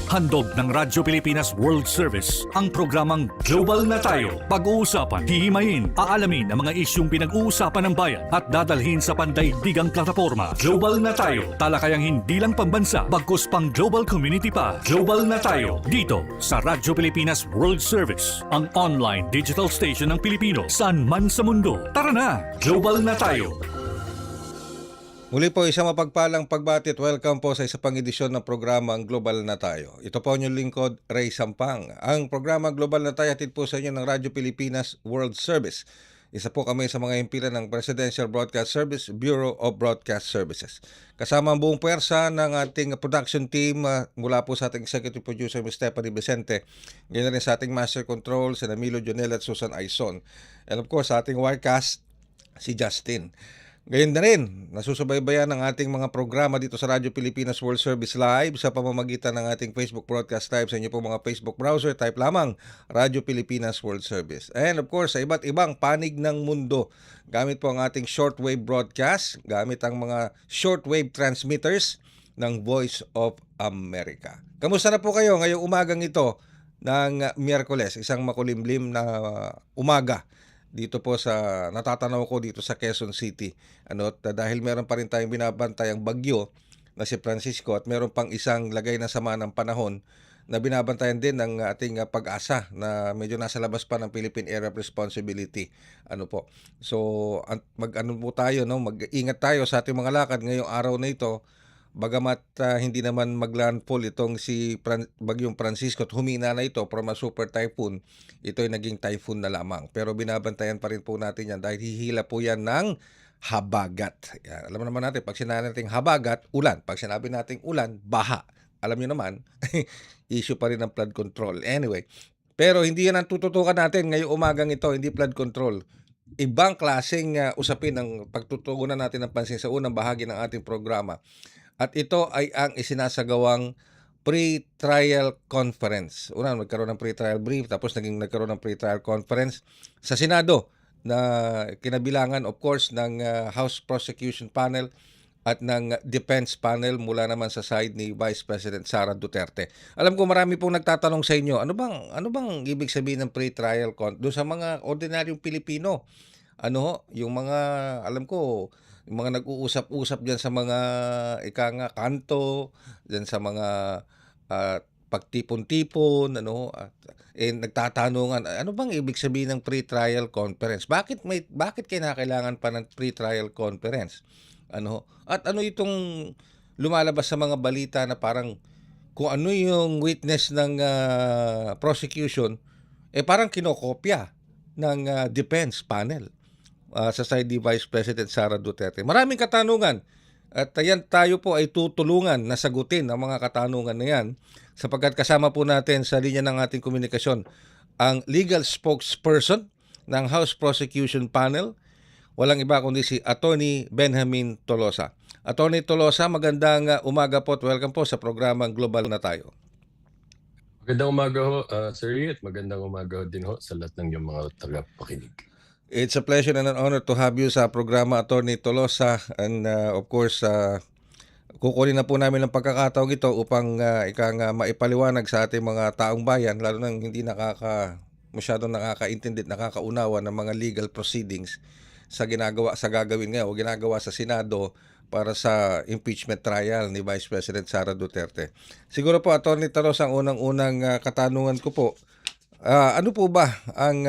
Handog ng Radyo Pilipinas World Service ang programang Global na Tayo. Pag-uusapan, hihimayin, aalamin ang mga isyung pinag-uusapan ng bayan at dadalhin sa pandaigdigang plataforma. Global na Tayo, talakayang hindi lang pambansa, bagkus pang global community pa. Global na Tayo, dito sa Radyo Pilipinas World Service, ang online digital station ng Pilipino saan man sa mundo. Tara na, Global na Tayo! Muli po isang mapagpalang pagbati at welcome po sa isa pang edisyon ng programa ang Global na Tayo. Ito po ang inyong lingkod, Ray Sampang. Ang programa Global na Tayo hatid po sa inyo ng Radyo Pilipinas World Service. Isa po kami sa mga himpilan ng Presidential Broadcast Service, Bureau of Broadcast Services. Kasama ang buong puwersa ng ating production team mula po sa ating executive producer, Ms. Stephanie Vicente. Ganyan rin sa ating master control, si Emilio Jonel at Susan Aizon. And of course, sa ating wirecast, si Justin. Gayon na rin, nasusubaybayan ang ating mga programa dito sa Radyo Pilipinas World Service Live sa pamamagitan ng ating Facebook Broadcast Live sa inyo po mga Facebook browser. Type lamang Radyo Pilipinas World Service. And of course, sa iba't ibang panig ng mundo, gamit po ang ating shortwave broadcast, gamit ang mga shortwave transmitters ng Voice of America. Kamusta na po kayo ngayong umagang ito ng Miyerkules, isang makulimlim na umaga? Dito po sa natatanaw ko dito sa Quezon City. Dahil meron pa rin tayong binabantay ang bagyo na si Francisco at meron pang isang lagay na sama ng panahon na binabantayan din ng ating pag-asa na medyo nasa labas pa ng Philippine Area of Responsibility. So mag-ingat tayo sa ating mga lakad ngayong araw na ito. Bagamat hindi naman maglandfall itong si Bagyong Francisco at humina na ito from a super typhoon, ito ay naging typhoon na lamang. Pero binabantayan pa rin po natin yan dahil hihila po yan ng habagat. Yan. Alam naman natin, pag sinabi natin habagat, ulan. Pag sinabi natin ulan, baha. Alam nyo naman, issue pa rin ng flood control. Anyway, pero hindi yan ang tututukan natin ngayong umagang ito, hindi flood control. Ibang klaseng usapin ang pagtutugunan natin ng pansin sa unang bahagi ng ating programa. At ito ay ang isinasagawang pre-trial conference. Una, nagkaroon ng pre-trial brief, tapos nagkaroon ng pre-trial conference sa Senado na kinabilangan, of course, ng House Prosecution Panel at ng Defense Panel mula naman sa side ni Vice President Sara Duterte. Alam ko marami pong nagtatanong sa inyo, ano bang ibig sabihin ng pre-trial doon sa mga ordinaryong Pilipino? Yung mga, alam ko, yung mga nag-uusap-usap diyan sa mga kanto, diyan sa mga pagtipon-tipon, nagtatanungan, ano bang ibig sabihin ng pre-trial conference? Bakit kinakailangan pa ng pre-trial conference? At ano itong lumalabas sa mga balita na parang kung ano yung witness ng prosecution, parang kinokopya ng defense panel. Sa side ni Vice President Sara Duterte. Maraming katanungan at yan tayo po ay tutulungan na sagutin ang mga katanungan na yan sapagkat kasama po natin sa linya ng ating komunikasyon ang legal spokesperson ng House Prosecution Panel. Walang iba kundi si Attorney Benjamin Tolosa. Attorney Tolosa, magandang umaga po at welcome po sa programang Global na Tayo. Magandang umaga ho, Sir Riet. Magandang umaga din ho sa lahat ng iyong mga tagapakinig. It's a pleasure and an honor to have you sa programa, Attorney Tolosa. And of course, kukunin na po namin ang pagkakataong ito upang maipaliwanag sa ating mga taong bayan, lalo nang hindi masyadong nakakaintindi at nakakaunawa ng mga legal proceedings sa gagawin ngayon o ginagawa sa Senado para sa impeachment trial ni Vice President Sara Duterte. Siguro po, Attorney Tolosa, ang unang katanungan ko po, ano po ba ang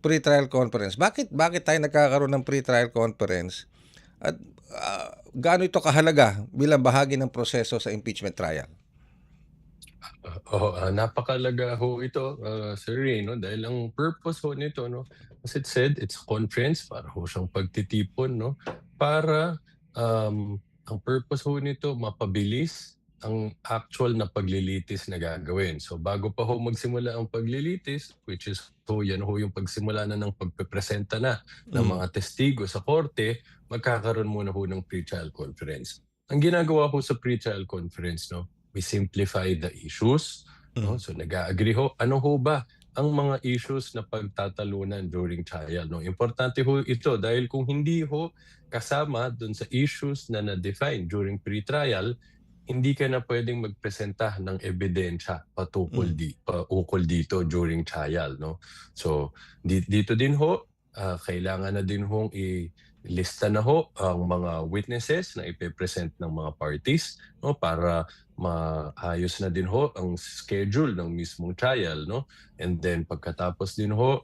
pre-trial conference? Bakit tayo nagkakaroon ng pre-trial conference? At gaano ito kahalaga bilang bahagi ng proseso sa impeachment trial? Napakalaga ho ito, Sir Ray, dahil ang purpose ho nito, as it said, it's a conference para ho siyang pagtitipon, para ang purpose ho nito mapabilis ang actual na paglilitis na gagawin. So bago pa ho magsimula ang paglilitis, which is yan ho yung pagsimula na ng pagpepresenta na ng mga testigo sa korte, magkakaroon muna ho ng pre-trial conference. Ang ginagawa ho sa pre-trial conference, we simplify the issues. So nag-agree ho, ano ho ba ang mga issues na pagtatalunan during trial. Importante ho ito dahil kung hindi ho kasama dun sa issues na na-define during pre-trial, hindi ka na pwedeng magpresenta ng ebidensya ukol dito during trial, no? So dito din ho, kailangan na din hong ilista na ho ang mga witnesses na ipe-present ng mga parties, no, para maayos na din ho ang schedule ng mismong trial, no? And then pagkatapos din ho,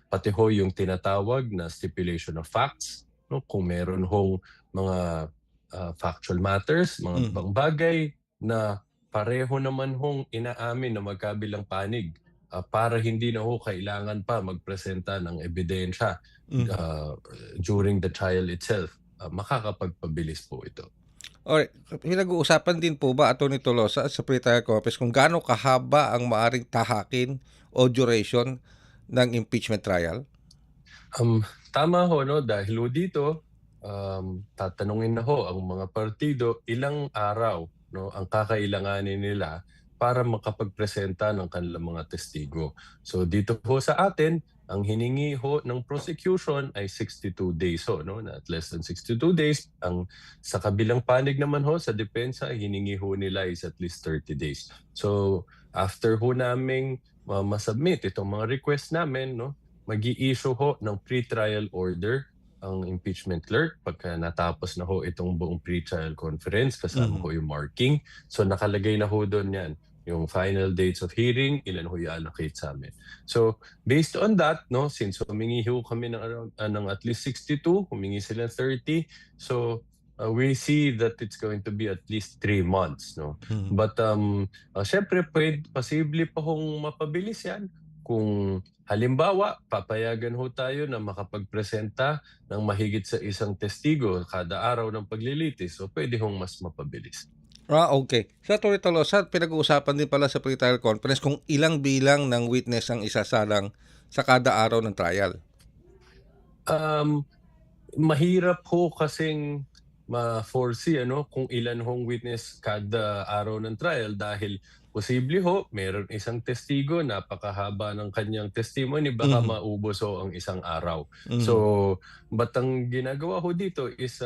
pati ho yung tinatawag na stipulation of facts, no? Kung meron hong mga factual matters, mga ibang bagay na pareho naman hong inaamin na magkabilang panig, para hindi na ho kailangan pa magpresenta ng ebidensya during the trial itself, makakapagpabilis po ito. Alright, pinag-uusapan din po ba, Atty. Tolosa, sa pre-trial conference kung gaano kahaba ang maaring tahakin o duration ng impeachment trial? Tama ho, no, dahil ho dito, tatanungin na ho ang mga partido ilang araw, no, ang kakailanganin nila para makapagpresenta ng kanilang mga testigo. So dito ho sa atin, ang hiningi ho ng prosecution ay 62 days ho, no, not less than 62 days. Ang sa kabilang panig naman ho sa depensa, hiningi ho nila is at least 30 days. So after ho naming masubmit itong mga request namin, no, mag-i-issue ho ng pre-trial order ang impeachment clerk pagka natapos na ho itong buong pre-trial conference, kasama ho yung marking. So nakalagay na ho doon yan, yung final dates of hearing, ilan ho i-allocate sa amin. So based on that, no, since humingi ho kami ng at least 62, humingi sila 30, so we see that it's going to be at least 3 months, no. But syempre posible pa hong mapabilis yan kung halimbawa papayagan ho tayo na makapagpresenta ng mahigit sa isang testigo kada araw ng paglilitis, so pwede hong mas mapabilis. Okay. Sa Atty. Tolosa, pinag-uusapan din pala sa pre-trial conference kung ilang bilang ng witness ang isasalang sa kada araw ng trial. Mahirap ho kasing ma-foresee kung ilan hong witness kada araw ng trial dahil posible ho meron isang testigo, napakahaba ng kanyang testimony, baka maubos ho ang isang araw. So but ang ginagawa ho dito is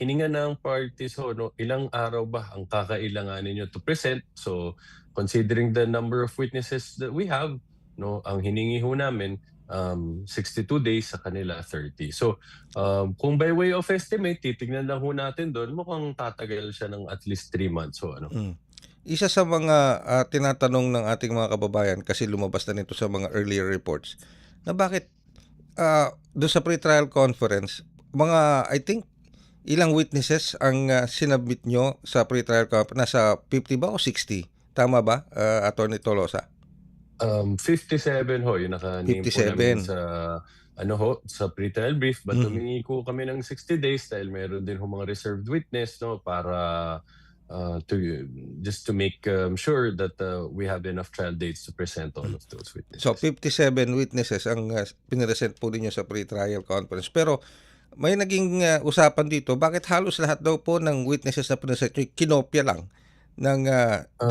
hininga ng parties ho, no, ilang araw ba ang kakailanganin nyo to present. So considering the number of witnesses that we have, no, ang hiningi ho namin 62 days, sa kanila 30. So kung by way of estimate, titignan lang ho natin doon, mukhang tatagal siya ng at least 3 months. So Isa sa mga tinatanong ng ating mga kababayan, kasi lumabas na nito sa mga earlier reports, na bakit doon sa pre-trial conference, I think ilang witnesses ang sinabmit nyo sa pre-trial conference? Nasa 50 ba o 60? Tama ba, Atty. Tolosa? 57 ho, yung naka-name po 57. namin sa sa pre-trial brief, but humingi ko kami ng 60 days dahil meron din ho mga reserved witness, no, para just to make sure that we have enough trial dates to present all of those witnesses. So 57 witnesses ang piniresent po ninyo sa pre-trial conference. Pero may naging usapan dito, bakit halos lahat daw po ng witnesses na piniresent nyo kinopya lang ng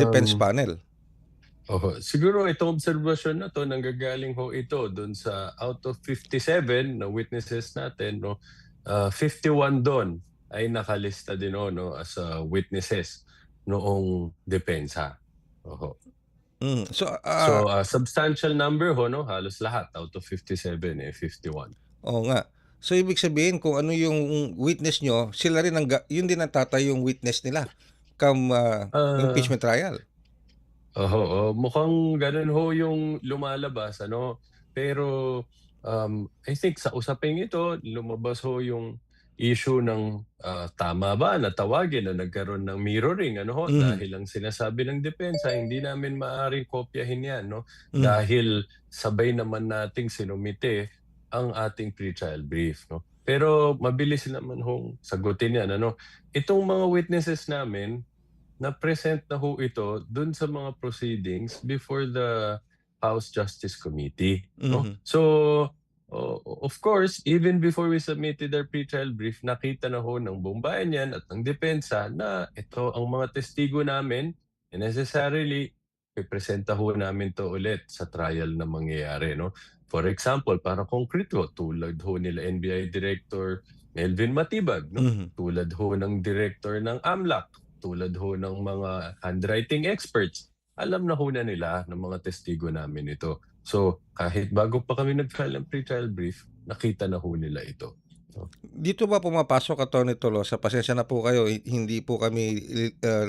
defense panel? Siguro itong obserbasyon na to, nanggagaling ho ito doon sa out of 57 na witnesses natin, no, 51 doon ay nakalista din no, as witnesses noong depensa. So substantial number ho, no, halos lahat out of 57 51. Oo nga. So ibig sabihin, kung ano yung witness nyo, sila rin yun din ang yung witness nila come impeachment trial. Mukhang ganun ho yung lumalabas, pero I think sa usaping ito lumabas ho yung issue ng tama ba na tawagin na nagkaroon ng mirroring dahil ang sinasabi ng depensa, hindi namin maaaring kopyahin yan, dahil sabay naman nating sinumite ang ating pre-trial brief, no. Pero mabilis naman hong sagutin yan, itong mga witnesses namin na present na ho ito dun sa mga proceedings before the House Justice Committee, no. So of course, even before we submitted our pre-trial brief, nakita na ho ng buong bayan yan at ng depensa na ito ang mga testigo namin, and necessarily ipresenta ho namin to ulit sa trial na mangyayari, no. For example, para konkreto, tulad ho nila NBI Director Melvin Matibag, no, tulad ho ng Director ng AMLAC, tulad ho ng mga handwriting experts, alam na ho na nila ng mga testigo namin ito. So kahit bago pa kami nag-file ng pre-trial brief, nakita na ho nila ito. Dito ba pumapasok, Atty. Tolosa? Pasensya na po kayo, hindi po kami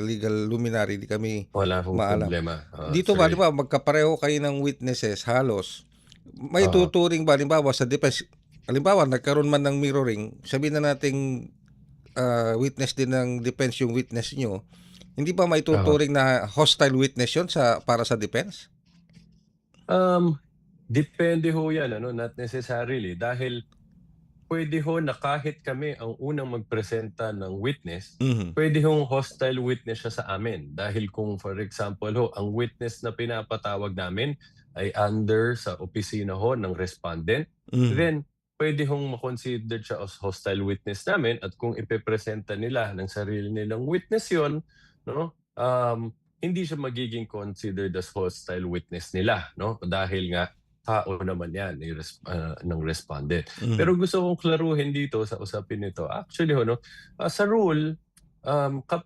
legal luminary, hindi kami Wala hong maalam. problema, Dito Sir ba, Ray. di ba, magkapareho kayo ng witnesses halos, may Oo. tuturing ba, halimbawa sa defense, halimbawa nagkaroon man ng mirroring, sabihin na nating witness din ng defense yung witness nyo, hindi ba may tuturing na hostile witness yun para sa defense? Depende ho yan, not necessarily. Dahil pwede ho na kahit kami ang unang magpresenta ng witness, Mhm. pwede hong hostile witness siya sa amin. Dahil kung for example ho, ang witness na pinapatawag namin ay under sa opisina ho ng respondent, Mhm. then pwede hong makonsider siya as hostile witness namin at kung ipepresenta nila ng sarili nilang witness yon, no? Hindi siya magiging considered as hostile witness nila, no? Dahil nga tao naman yan ng respondent. Mhm. Pero gusto kong klaruhin dito sa usapin nito. Actually, sa rule,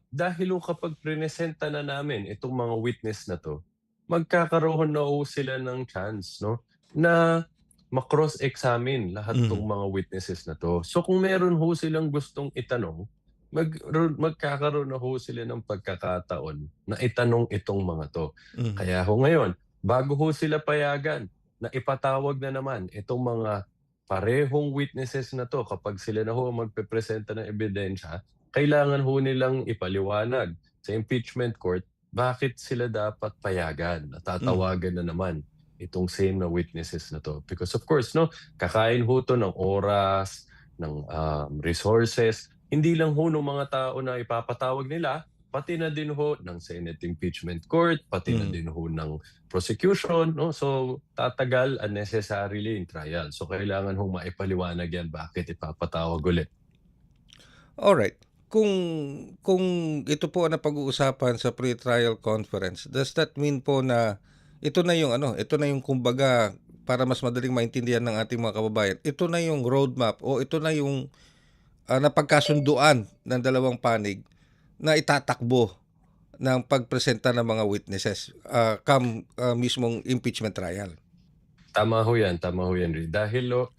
dahil kapag prinesenta na namin itong mga witness na to, magkakaroon na sila ng chance, no, na ma-cross-examine lahat Mhm. tong mga witnesses na to. So kung meron silang gustong itanong, magkakaroon na sila ng pagkakataon na itanong itong mga to. Mhm. Kaya ngayon, bago sila payagan na ipatawag na naman itong mga parehong witnesses na to kapag sila na magpepresenta ng ebidensya, kailangan nilang ipaliwanag sa impeachment court bakit sila dapat payagan na tatawagan na naman itong same na witnesses na to. Because of course, kakain to ng oras, ng resources, hindi lang ng mga tao na ipapatawag nila, pati na din ng Senate Impeachment Court, pati na din ng prosecution, no? So tatagal unnecessarily in trial. So kailangan maipaliwanag yan bakit ipapatawag ulit. Alright. Kung ito po ang napag-uusapan sa pre-trial conference, does that mean po na ito na yung kumbaga, para mas madaling maintindihan ng ating mga kababayan, ito na yung roadmap o ito na yung napagkasunduan ng dalawang panig na itatakbo ng pagpresenta ng mga witnesses mismong impeachment trial? Tama ho yan, Ray. Dahil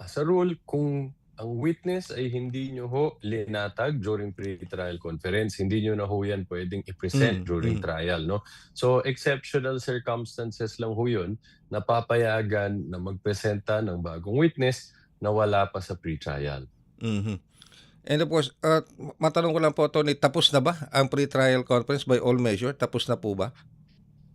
sa rule, kung ang witness ay hindi nyo linatag during pre-trial conference, hindi nyo na yan pwedeng i-present during trial, no? So exceptional circumstances lang yun na papayagan na magpresenta ng bagong witness na wala pa sa pre-trial. Mhm. And of course, matanong ko lang po, Tony, tapos na ba ang pre-trial conference by all measure? Tapos na po ba?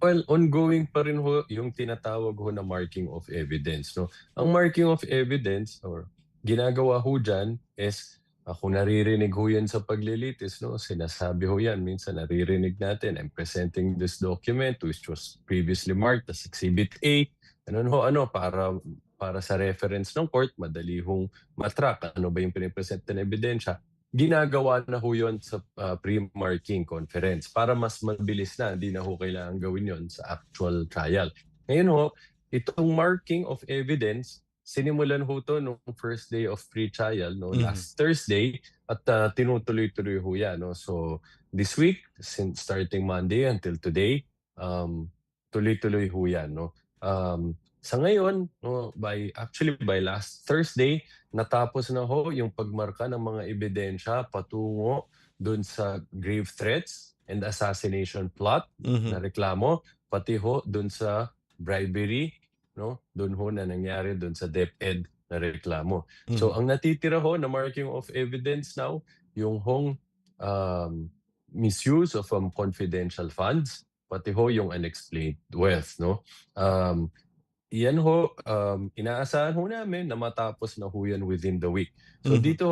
Well, ongoing pa rin yung tinatawag na marking of evidence, no? Ang marking of evidence or ginagawa dyan is kung naririnig yan sa paglilitis, no? Sinasabi yan, minsan naririnig natin, I'm presenting this document which was previously marked as Exhibit A. Para sa reference ng court, madali matrack ano ba yung pinipresent na ebidensya. Ginagawa na yun sa pre-marking conference para mas mabilis na, hindi na kailangan gawin yon sa actual trial. Ngayon itong marking of evidence, sinimulan to nung first day of pre-trial, last Thursday, at tinutuloy-tuloy yan. So this week, since starting Monday until today, tuloy-tuloy yan. Sa ngayon, by last Thursday, natapos na yung pagmarka ng mga ebidensya patungo doon sa grave threats and assassination plot na reklamo, pati doon sa bribery, doon na nangyari doon sa DepEd na reklamo. So ang natitira na marking of evidence now, yung misuse of confidential funds, pati yung unexplained wealth, yan inaasahan namin na matapos na yan within the week. So dito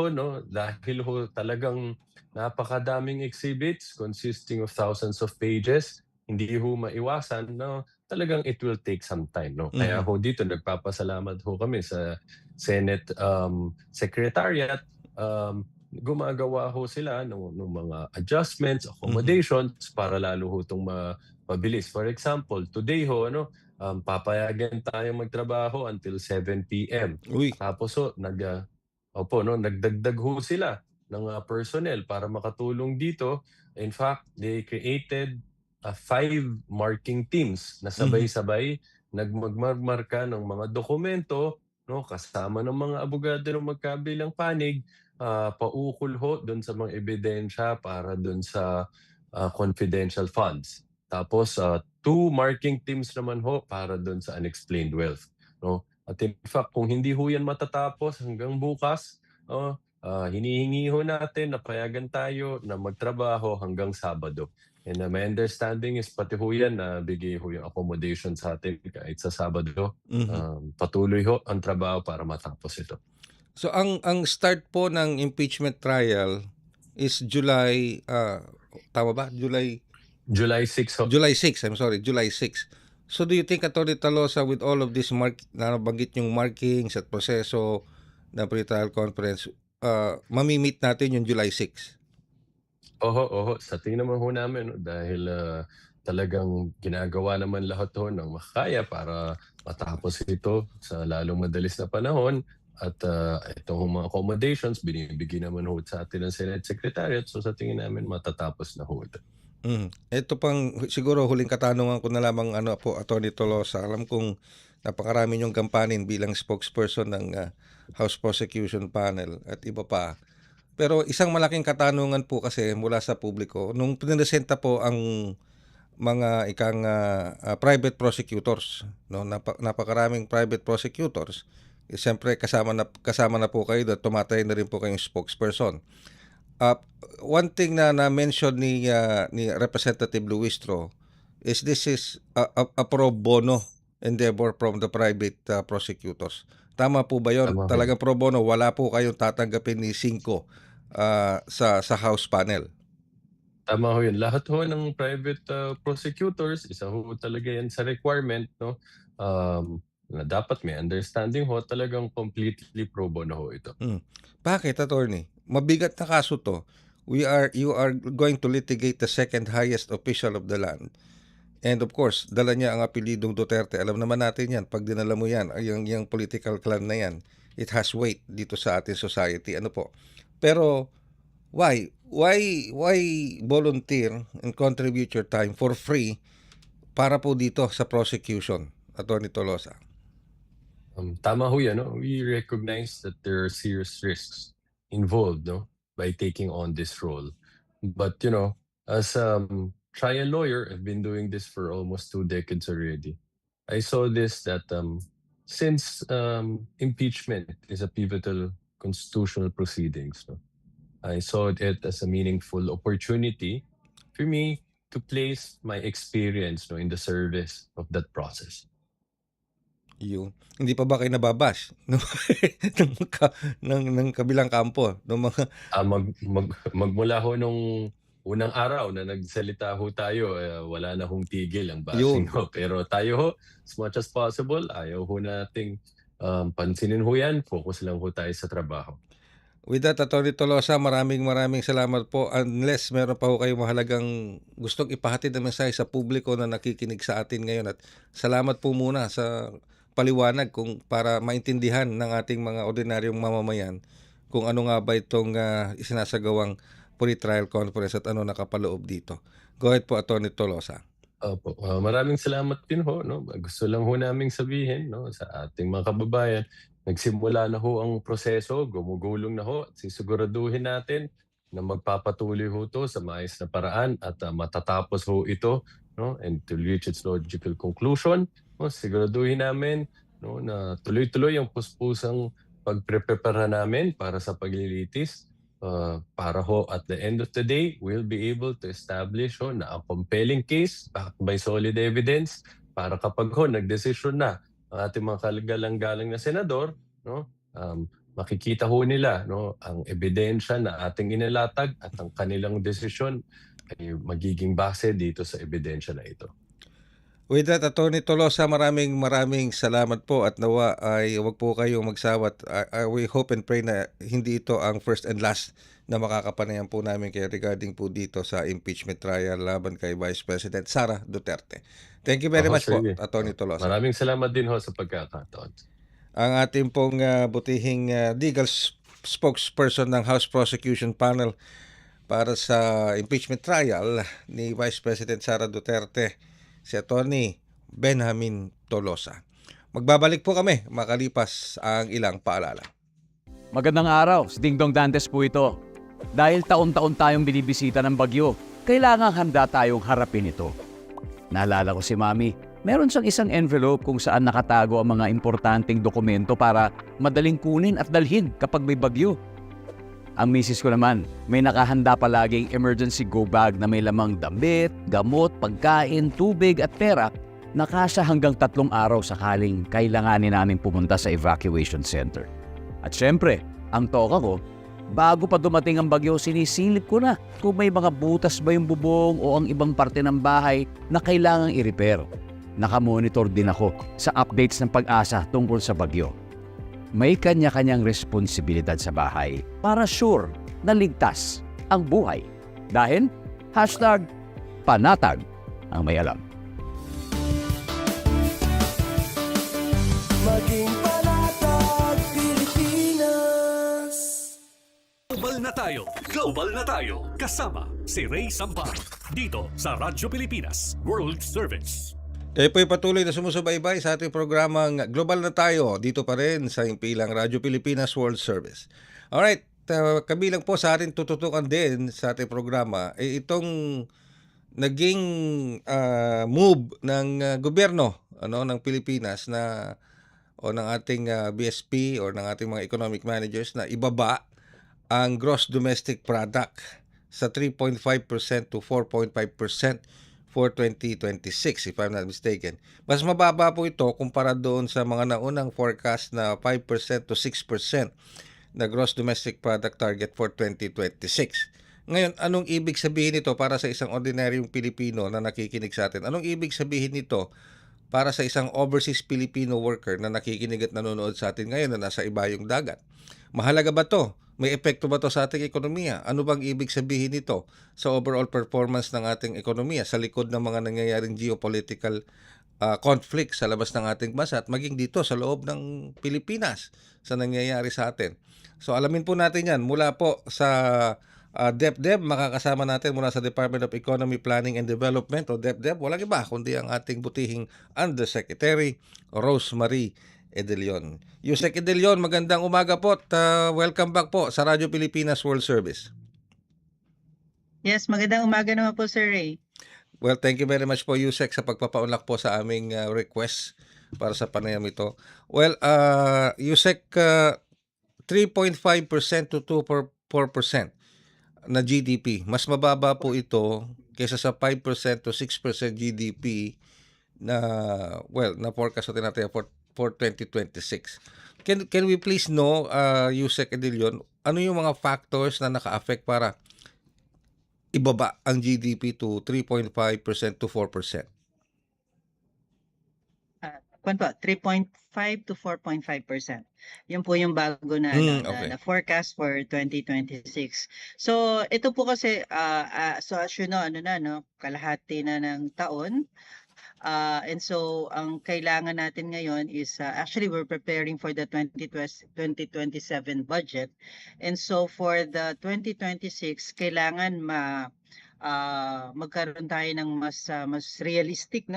dahil talagang napakadaming exhibits consisting of thousands of pages, hindi maiwasan na talagang it will take some time, Kaya dito nagpapasalamat kami sa Senate Secretariat. Gumagawa sila ng mga adjustments, accommodations para lalo itong mabilis. For example, today papayagan tayo magtrabaho until 7 p.m. Uy. Tapos nagdagdag sila personnel para makatulong dito. In fact, they created 5 marking teams na sabay-sabay nagmagmarka ng mga dokumento, no, kasama ng mga abogado ng magkabilang panig, paukol ho doon sa mga ebidensya para doon sa confidential funds. Tapos 2 marking teams naman ho para doon sa unexplained wealth, no. At in fact, kung hindi ho yan matatapos hanggang bukas, hinihingi ho natin na payagan tayo na magtrabaho hanggang Sabado. And my understanding is pati ho yan na bigay ho yung accommodation sa atin kahit sa Sabado. Patuloy ho ang trabaho para matapos ito. So ang start po ng impeachment trial is July, tama ba? July July 6 ho. July 6, I'm sorry, July 6. So do you think, Atty. Tolosa, with all of this na nabanggit yung markings at proseso ng pre-trial conference, mamimit natin yung July 6? Oho. Sa tingin naman ho namin, no, dahil talagang ginagawa naman lahat ho ng makakaya para matapos ito sa lalong madalis na panahon. At itong mga accommodations, binibigay naman ho sa atin ng Senate Secretariat. So sa tingin namin, matatapos na ho ito. Ito pang siguro huling katanungan ko na lamang po, Atty. Tolosa. Alam kong napakarami niyong kampanin bilang spokesperson ng House Prosecution Panel at iba pa. Pero isang malaking katanungan po kasi mula sa publiko, nung pinresenta po ang mga private prosecutors, no, napakaraming private prosecutors, siyempre kasama na po kayo at tumatay na rin po kayong spokesperson. One thing na mention ni Representative Luistro is this is a pro bono endeavor from the private prosecutors. Tama po ba yun? Tama. Talagang pro bono, wala po kayong tatanggapin ni 5 sa House panel? Tama ho yun. Lahat ho ng private prosecutors, isa ho talaga yan sa requirement, no? Na dapat may understanding ho, talagang completely pro bono ho ito. Bakit, attorney? Mabigat na kaso to. You are going to litigate the second highest official of the land. And of course, dala niya ang apelidong Duterte. Alam naman natin yan. Pag dinala mo yan, yung political clan na yan, it has weight dito sa ating society. Ano po? Pero why volunteer and contribute your time for free para po dito sa prosecution, Atty. Tolosa? Tama ho yan, no? We recognize that there are serious risks involved, no, by taking on this role. But as trial lawyer, I've been doing this for almost 2 decades already. I saw this that since impeachment is a pivotal constitutional proceedings, no, I saw it as a meaningful opportunity for me to place my experience, no, in the service of that process. Hindi pa ba kayo nababash ng kabilang kampo ng mga magmula ho nung unang araw na nagsalita ho tayo, wala na hong tigil ang bashing ho. Pero tayo ho, as much as possible, ayaw ho nating pansinin ho yan, focus lang ho tayo sa trabaho. With that, Atty. Tolosa, maraming salamat po. Unless meron pa ho kayong mahalagang gustong ipahatid na mensahe sa publiko na nakikinig sa atin ngayon. At salamat po muna sa paliwanag para maintindihan ng ating mga ordinaryong mamamayan kung ano nga ba itong isinasagawang pre-trial conference at ano nakapaloob dito. Go ahead po, Atty. Tolosa. Opo. Maraming salamat din ho, no. Gusto lang ho naming sabihin, no, sa ating mga kababayan, nagsimula na ho ang proseso, gumugulong na ho, at sisiguraduhin natin na magpapatuloy ho ito sa maayos na paraan at matatapos ho ito, no, and to reach its logical conclusion. No, siguraduhin namin, no, na tuloy-tuloy ang puspusang pagprepara namin para sa paglilitis. Para ho at the end of the day, we'll be able to establish ho na a compelling case backed by solid evidence para kapag ho nagdesisyon na ang ating mga kalagalang-galang na senador, no, makikita ho nila, no, ang ebidensya na ating inilatag at ang kanilang desisyon ay magiging base dito sa ebidensya na ito. With that, Atty. Tolosa, maraming salamat po at nawa ay wag po kayong magsawat. We hope and pray na hindi ito ang first and last na makakapanayan po namin kayo regarding po dito sa impeachment trial laban kay Vice President Sara Duterte. Thank you very much po, Atty. Tolosa. Maraming salamat din ho sa pagkakataon. Ang ating pong butihing legal spokesperson ng House Prosecution Panel para sa impeachment trial ni Vice President Sara Duterte, si Attorney Benjamin Tolosa. Magbabalik po kami makalipas ang ilang paalala. Magandang araw, si Dingdong Dantes po ito. Dahil taon-taon tayong binibisita ng bagyo, kailangang handa tayong harapin ito. Naalala ko si Mami, meron siyang isang envelope kung saan nakatago ang mga importanteng dokumento para madaling kunin at dalhin kapag may bagyo. Ang misis ko naman, may nakahanda palaging emergency go bag na may lamang damit, gamot, pagkain, tubig at pera na kasya hanggang 3 araw sakaling kailanganin namin pumunta sa evacuation center. At syempre, ang toka ko, bago pa dumating ang bagyo, sinisilip ko na kung may mga butas ba yung bubong o ang ibang parte ng bahay na kailangang i-repair. Nakamonitor din ako sa updates ng pag-asa tungkol sa bagyo. May kanya-kanyang responsibilidad sa bahay para sure na ligtas ang buhay. Dahil #panatag ang may alam. Maging panatag Pilipinas. Global na tayo! Global na tayo! Kasama si Ray Sampang dito sa Radyo Pilipinas World Service. Kayo po'y patuloy na sumusubaybay sa ating programang Global na Tayo dito pa rin sa impilang Radyo Pilipinas World Service. Alright, kabilang po sa ating tututukan din sa ating programa ay itong naging move ng gobyerno ng Pilipinas na o ng ating BSP o ng ating mga economic managers na ibaba ang gross domestic product sa 3.5% to 4.5% for 2026, if I'm not mistaken. Mas mababa po ito kumpara doon sa mga naunang forecast na 5% to 6% na gross domestic product target for 2026. Ngayon, anong ibig sabihin nito para sa isang ordinaryong Pilipino na nakikinig sa atin? Anong ibig sabihin nito para sa isang overseas Filipino worker na nakikinig at nanonood sa atin ngayon na nasa ibayong dagat? Mahalaga ba to? May epekto ba to sa ating ekonomiya? Ano bang ibig sabihin nito sa overall performance ng ating ekonomiya sa likod ng mga nangyayaring geopolitical conflict sa labas ng ating bansa at maging dito sa loob ng Pilipinas sa nangyayari sa atin? So alamin po natin yan mula po sa DepDep. Makakasama natin mula sa Department of Economy, Planning and Development o DepDep. Walang iba kundi ang ating butihing Undersecretary Rosemary Edelion. Yusek Edelion, magandang umaga po at welcome back po sa Radyo Pilipinas World Service. Yes, magandang umaga naman po, Sir Ray. Well, thank you very much po, Yusek, sa pagpapaunlak po sa aming request para sa panayam ito. Well, Yusek, 3.5% to 4% na GDP. Mas mababa po ito kaysa sa 5% to 6% GDP na forecast natin for 2026. Can we please know, Yusek Edelion, ano yung mga factors na naka-affect para ibaba ang GDP to 3.5% to 4%? 3.5 to 4.5%. Yun po yung bago na, okay. na forecast for 2026. So, ito po kasi, so as you know, kalahati na ng taon. And so, ang kailangan natin ngayon is, actually, we're preparing for the 2027 budget. And so, for the 2026, kailangan magkaroon tayo ng mas realistic,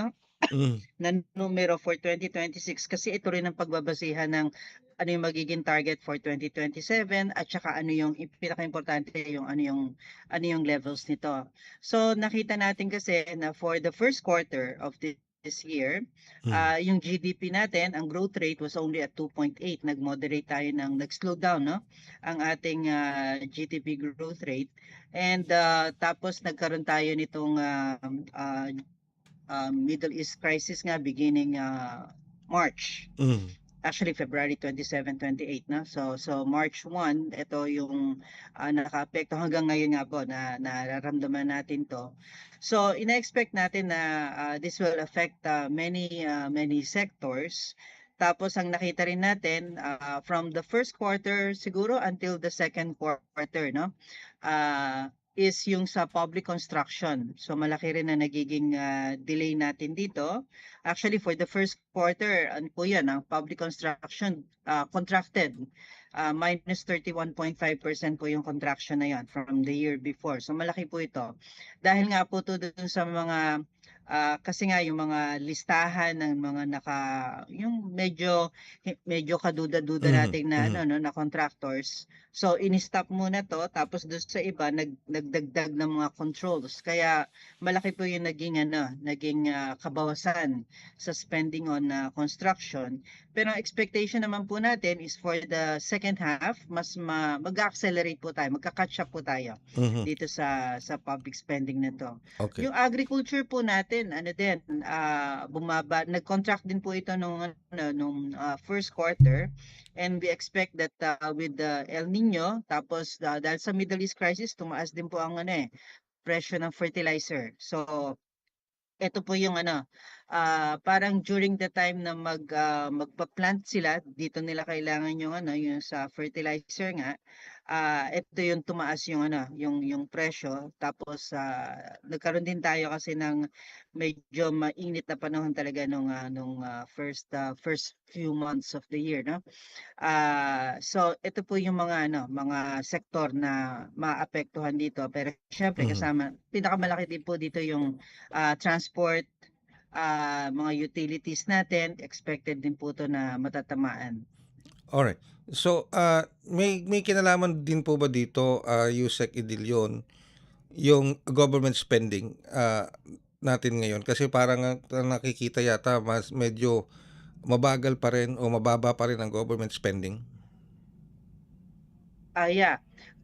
na numero for 2026 kasi ito rin ang pagbabasihan ng ano yung magiging target for 2027 at saka ano yung pinaka-importante yung ano yung levels nito. So nakita natin kasi na for the first quarter of this year, yung GDP natin, ang growth rate was only at 2.8. Nag-moderate tayo nag-slow down ang ating GDP growth rate. And tapos nagkaroon tayo nitong Middle East crisis nga beginning March. Actually February 27, 28 na. So March 1, ito yung naka-apekto hanggang ngayon nga po na nararamdaman natin to. So ina-expect natin na this will affect many sectors. Tapos ang nakita rin natin from the first quarter siguro until the second quarter, is yung sa public construction. So malaki rin na nagiging delay natin dito. Actually for the first quarter, ano po yan, ang public construction contracted minus 31.5% po yung contraction na yon from the year before. So malaki po ito. Dahil nga po to dun sa mga kasi nga yung mga listahan ng mga yung medyo kaduda-duda Mhm, nating na mhm. ano no na contractors. So ini-stop muna to tapos doon sa iba nagdagdag ng mga controls. Kaya malaki po yung naging kabawasan sa spending on construction. Pero ang expectation naman po natin is for the second half mag-accelerate po tayo, magka-catch up po tayo Mhm. dito sa public spending na to. Okay. Yung agriculture po natin, ano din, bumaba, nag-contract din po ito nung first quarter, and we expect that with the El Nino, tapos dahil sa Middle East crisis, tumaas din po ang presyo ng fertilizer. So ito po yung parang during the time na magpa-plant sila, dito nila kailangan yung sa fertilizer nga. Ito yung tumaas yung presyo. Tapos nagkaroon din tayo kasi ng medyo mainit na panahon talaga nung first few months of the year, no? So ito po yung mga sektor na maapektuhan dito. Pero syempre Mhm. kasama, pinakamalaki din po dito yung transport, mga utilities natin, expected din po to na matatamaan. Alright. So, may kinalaman din po ba dito, Yusek Idilion, yung government spending natin ngayon? Kasi parang nakikita yata mas medyo mabagal pa rin o mababa pa rin ang government spending. Yeah.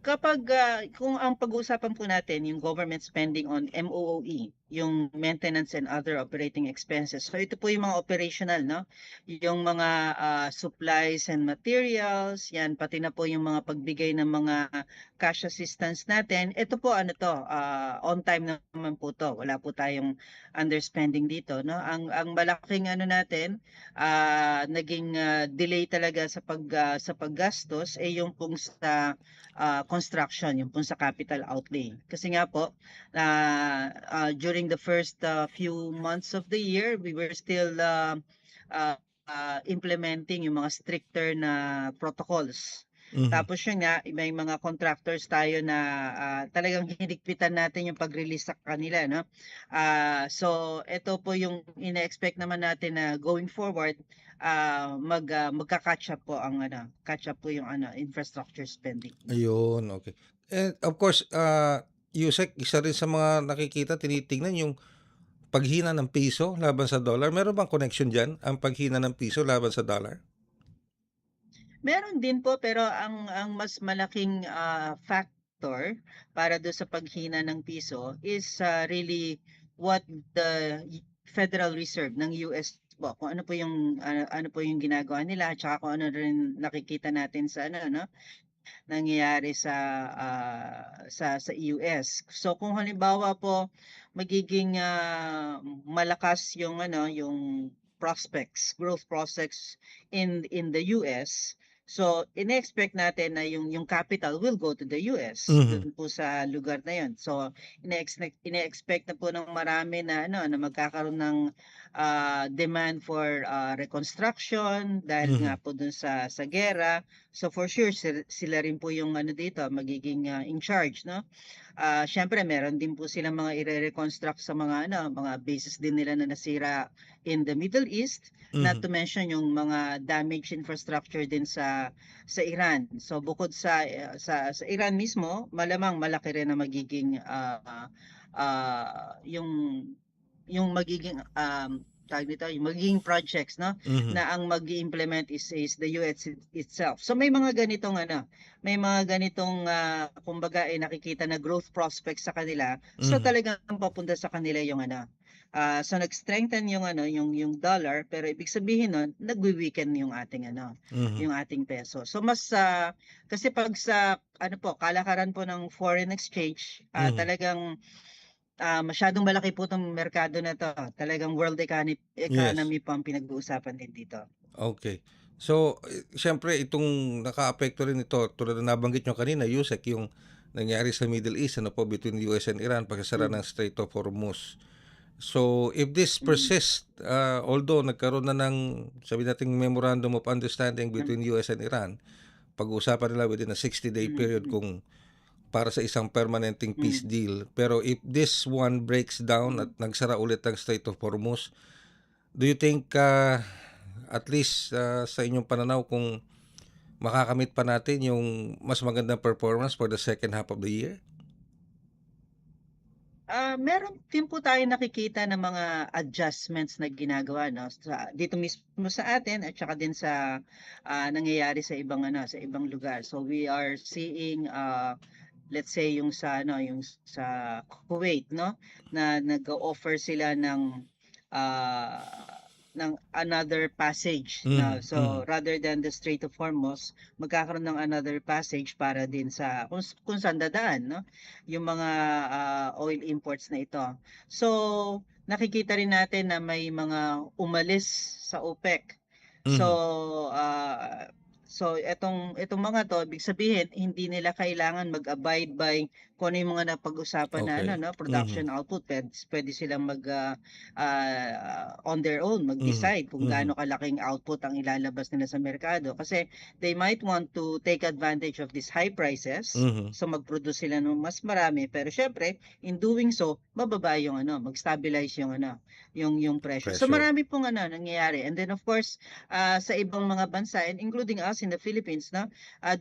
Kung ang pag-uusapan po natin yung government spending on MOOE, yung maintenance and other operating expenses. So ito po yung mga operational, no? Yung mga supplies and materials, yan pati na po yung mga pagbigay ng mga cash assistance natin. Ito po on time naman po to. Wala po tayong underspending dito, no? Ang malaking natin, naging delay talaga sa paggastos yung pong sa construction, yung pong sa capital outlay. Kasi nga po, during the first few months of the year, we were still implementing yung mga stricter na protocols. Mhm. Tapos yun nga, may mga contractors tayo na talagang hinigpitan natin yung pag-release sa kanila, no? So ito po yung ina-expect naman natin na going forward, magka-catch up po catch up po yung infrastructure spending. Ayun, okay. And of course, Yusek, isa rin sa mga nakikita, tinitingnan yung paghina ng piso laban sa dollar. Meron bang connection diyan, ang paghina ng piso laban sa dollar? Meron din po pero ang mas malaking factor para do sa paghina ng piso is really what the Federal Reserve ng US po, kung ano po yung ginagawa nila at saka kung ano rin nakikita natin sa nangyayari sa US. So kung halimbawa po magiging malakas yung growth prospects in the US. So ine-expect natin na yung capital will go to the US Mhm. doon po sa lugar na yun. So ine-expect na po ng marami na na magkakaroon ng demand for reconstruction dahil nga Mhm. po dun sa gera. So for sure sila rin po yung dito magiging in charge, no? Syempre meron din po silang mga ire-reconstruct sa mga bases din nila na nasira in the Middle East, not Mhm. to mention yung mga damaged infrastructure din sa Iran. So bukod sa Iran mismo, malamang malaki rin na magiging yung magiging tawag dito, yung magiging projects, no, Mhm. na ang mag-implement is the US itself. So may mga ganitong kumbaga nakikita na growth prospects sa kanila. So Mhm. talagang papunta sa kanila yung so nag-strengthen yung dollar, pero ibig sabihin nun nagwi-weaken yung Mhm. yung ating peso. So mas kasi pag sa kalakaran po ng foreign exchange, Mhm. talagang masyadong malaki po 'tong merkado na 'to. Talagang world Yes. economy po ang pinag-uusapan din dito. Okay. So, siyempre itong nakaapekto rin ito tulad ng nabanggit niyo kanina, Yusek, yung nangyari sa Middle East, between US and Iran, pagsasara Mm, ng Strait of Hormuz. So, if this mm, persists, although nagkaroon na ng, sabi nating Memorandum of Understanding mm, between US and Iran, pag-uusapan nila within a 60-day period kung para sa isang permanenteng peace deal. Pero if this one breaks down at nagsara ulit ang Strait of Hormuz, do you think at least sa inyong pananaw kung makakamit pa natin yung mas magandang performance for the second half of the year? Meron din po tayong nakikita ng mga adjustments na ginagawa, no, dito mismo sa atin at saka din sa nangyayari sa ibang sa ibang lugar. So we are seeing let's say yung sa Kuwait, no, na nag-offer sila ng another passage na, so rather than the Strait of Hormuz, magkakaroon ng another passage para din sa kung saan dadaan, no, yung mga oil imports na ito. So nakikita rin natin na may mga umalis sa OPEC. So etong mga to, ibig sabihin hindi nila kailangan mag-abide by kung ano yung mga napag-usapan na production output. Pwede silang on their own mag-decide kung gaano kalaking output ang ilalabas nila sa merkado, kasi they might want to take advantage of these high prices. So mag-produce sila ng mas marami, pero syempre in doing so bababa yung mag-stabilize yung presyo. So marami pong nangyayari, and then of course sa ibang mga bansa, and including us in the Philippines,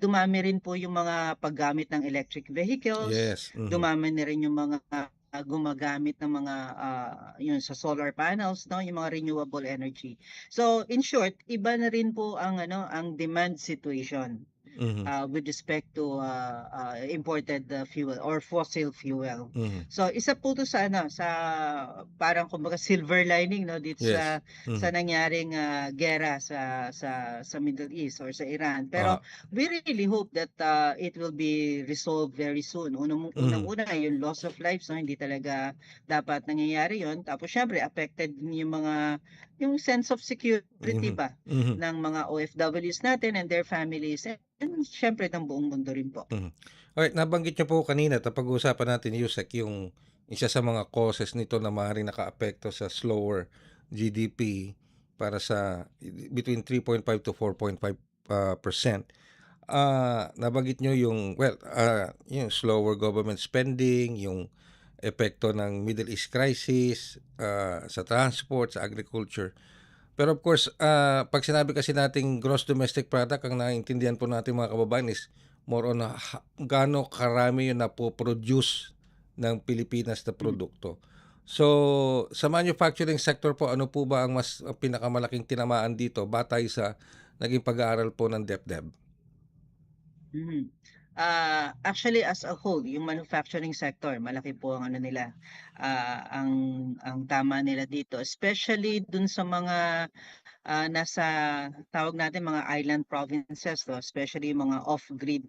dumami rin po yung mga paggamit ng electric vehicles. Yes. Dumami na rin yung mga gumagamit ng mga yun sa solar panels, no, yung mga renewable energy. So in short, iba na rin po ang demand situation with respect to imported fuel or fossil fuel. So isa po to sa parang kumbaga silver lining, no, dito Yes. sa nangyaring gera sa Middle East or sa Iran. Pero we really hope that it will be resolved very soon. Unang-una yung loss of lives, no, hindi talaga dapat nangyayari yon. Tapos syempre affected yung sense of security ba ng mga OFWs natin and their families, and syempre ng buong mundo rin po. Alright, nabanggit niyo po kanina, pag-uusapan natin, Yusek, yung isa sa mga causes nito na maaaring naka-apekto sa slower GDP para sa between 3.5 to 4.5%. Nabanggit niyo yung slower government spending, yung epekto ng Middle East crisis sa transport, sa agriculture. Pero of course, pag sinabi kasi nating gross domestic product, ang naiintindihan po natin mga kababayan is more on gaano karami yung napoproduce ng Pilipinas na produkto. So, sa manufacturing sector po, ano po ba ang mas pinakamalaking tinamaan dito batay sa naging pag-aaral po ng DepDep? Actually, as a whole, yung manufacturing sector, malaki po ang nila, ang tama nila dito, especially dun sa mga nasa tawag natin mga island provinces, no? Especially yung mga off-grid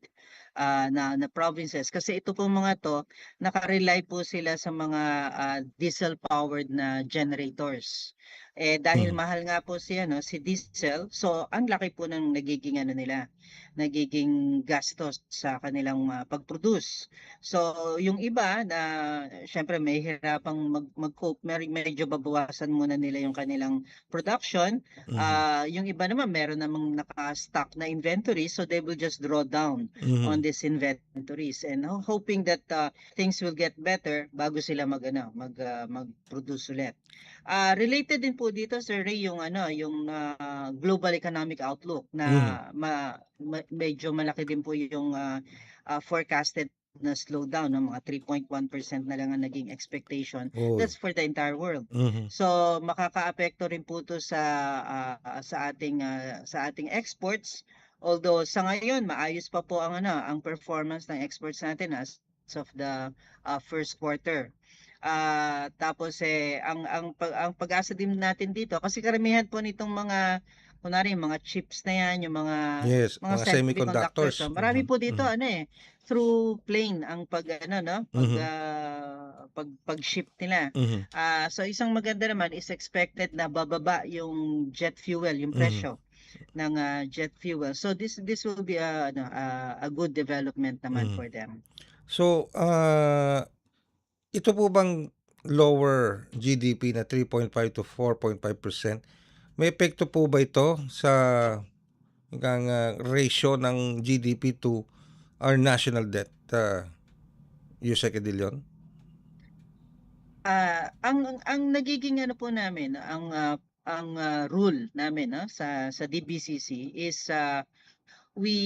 na provinces, kasi ito po mga to nakarely po sila sa mga diesel-powered na generators. Dahil mahal nga po si diesel, so ang laki po ng nagiging gastos sa kanilang pag-produce. So yung iba na syempre may hirapang mag-cope, medyo babawasan muna nila yung kanilang production. Yung iba naman meron namang naka-stock na inventory, so they will just draw down on these inventories, and hoping that things will get better bago sila mag-produce ulit. Related din po dito, Sir Ray, yung global economic outlook na medyo malaki din po yung forecasted na slowdown, ng mga 3.1% na lang ang naging expectation. That's for the entire world. So makakaapekto rin po to sa ating exports. Although sa ngayon maayos pa po ang performance ng exports natin as of the first quarter. Tapos ang pag-asa din natin dito, kasi karamihan po nitong mga kunwari mga chips na yan, yung mga semiconductors. So, marami po dito through plane ang pag-ship nila. So isang maganda naman is expected na bababa yung jet fuel, yung presyo ng jet fuel. So this will be a good development naman for them. So ito po bang lower GDP na 3.5 to 4.5%, may epekto po ba ito sa ang ratio ng GDP to our national debt, Yusek Edilion? Ang nagiging ano po namin, rule namin, no, sa DBCC is we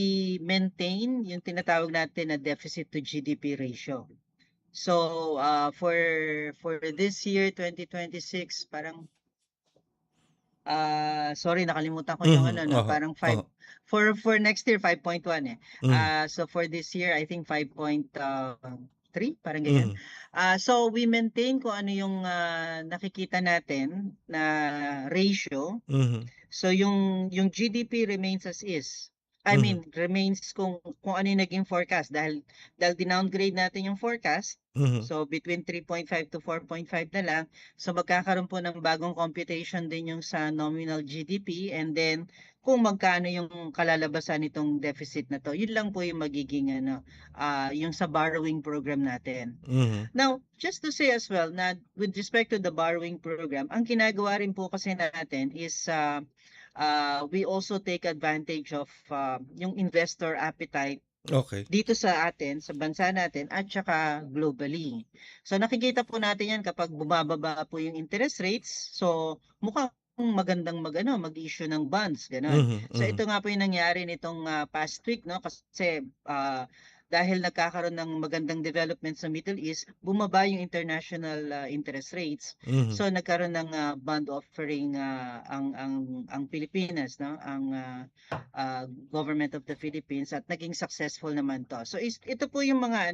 maintain yung tinatawag natin na deficit to GDP ratio. So for this year 2026, parang sorry, nakalimutan ko yung ano, no, Oho, parang 5 oho. for next year 5.1 eh. Mhm, So for this year I think 5.3, parang ganyan. mhm, So we maintain kung ano yung nakikita natin na ratio. mhm, So yung GDP remains as is. I mhm, mean, remains kung ano yung naging forecast dahil dinowngrade natin yung forecast. mhm, So between 3.5 to 4.5 na lang. So magkakaroon po ng bagong computation din yung sa nominal GDP, and then kung magkano yung kalalabasan nitong deficit na to. Yun lang po yung magiging ano, yung sa borrowing program natin. mhm, Now, just to say as well na with respect to the borrowing program, ang ginagawa rin po kasi natin is we also take advantage of yung investor appetite okey. dito sa atin, sa bansa natin, at saka globally. So nakikita po natin yan kapag bumababa po yung interest rates. So mukhang magandang mag-issue ng bonds, gano'n. Mhm, So mhm, ito nga po yung nangyari nitong past week, no, kasi dahil nagkakaroon ng magandang development sa Middle East, bumaba yung international interest rates. mhm. So nagkaroon ng bond offering ang Pilipinas, no, ang government of the Philippines, at naging successful naman to. So ito po yung mga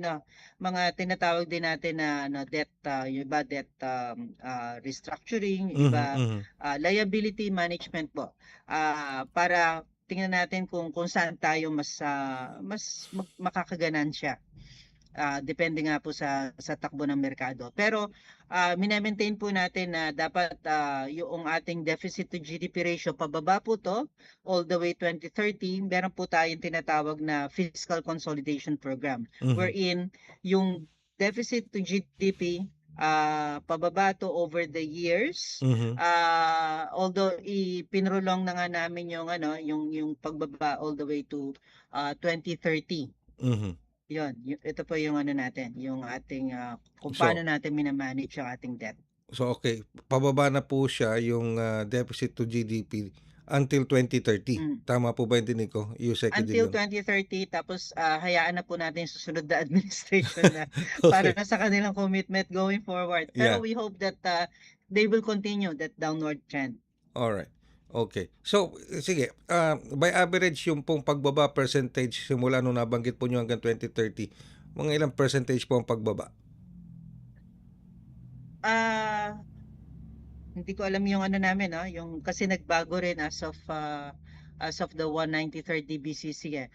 tinatawag din natin na debt, yung iba debt restructuring, yung Mhm, iba mhm. liability management po. Para tingnan natin kung saan tayo mas makakaganansya. Depende nga po sa takbo ng merkado. Pero minamaintain po natin na dapat yung ating deficit to GDP ratio pababa po to all the way 2030. Meron po tayong tinatawag na fiscal consolidation program Mhm, wherein yung deficit to GDP pababa to over the years. mhm, Although ipinrolong na nga namin yung yung pagbaba all the way to 2030. mhm. Yun, ito po yung ano natin, yung ating kung paano So natin mina-manage yung ating debt. so okey, pababa na po siya yung, deficit to GDP until 2030. Mm. Tama po ba yung dinig ko, Yusek Until Edilion? 2030, tapos hayaan na po natin yung susunod na administration na para Okey, na sa kanilang commitment going forward. yeah, Pero we hope that they will continue that downward trend. alright. Okey. So, sige, by average yung pong pagbaba percentage simula nung nabanggit po niyo hanggang 2030, mga ilang percentage po ang pagbaba? Ah, Hindi ko alam yung ano namin, yung kasi nagbago rin as of the 193rd DBCC eh.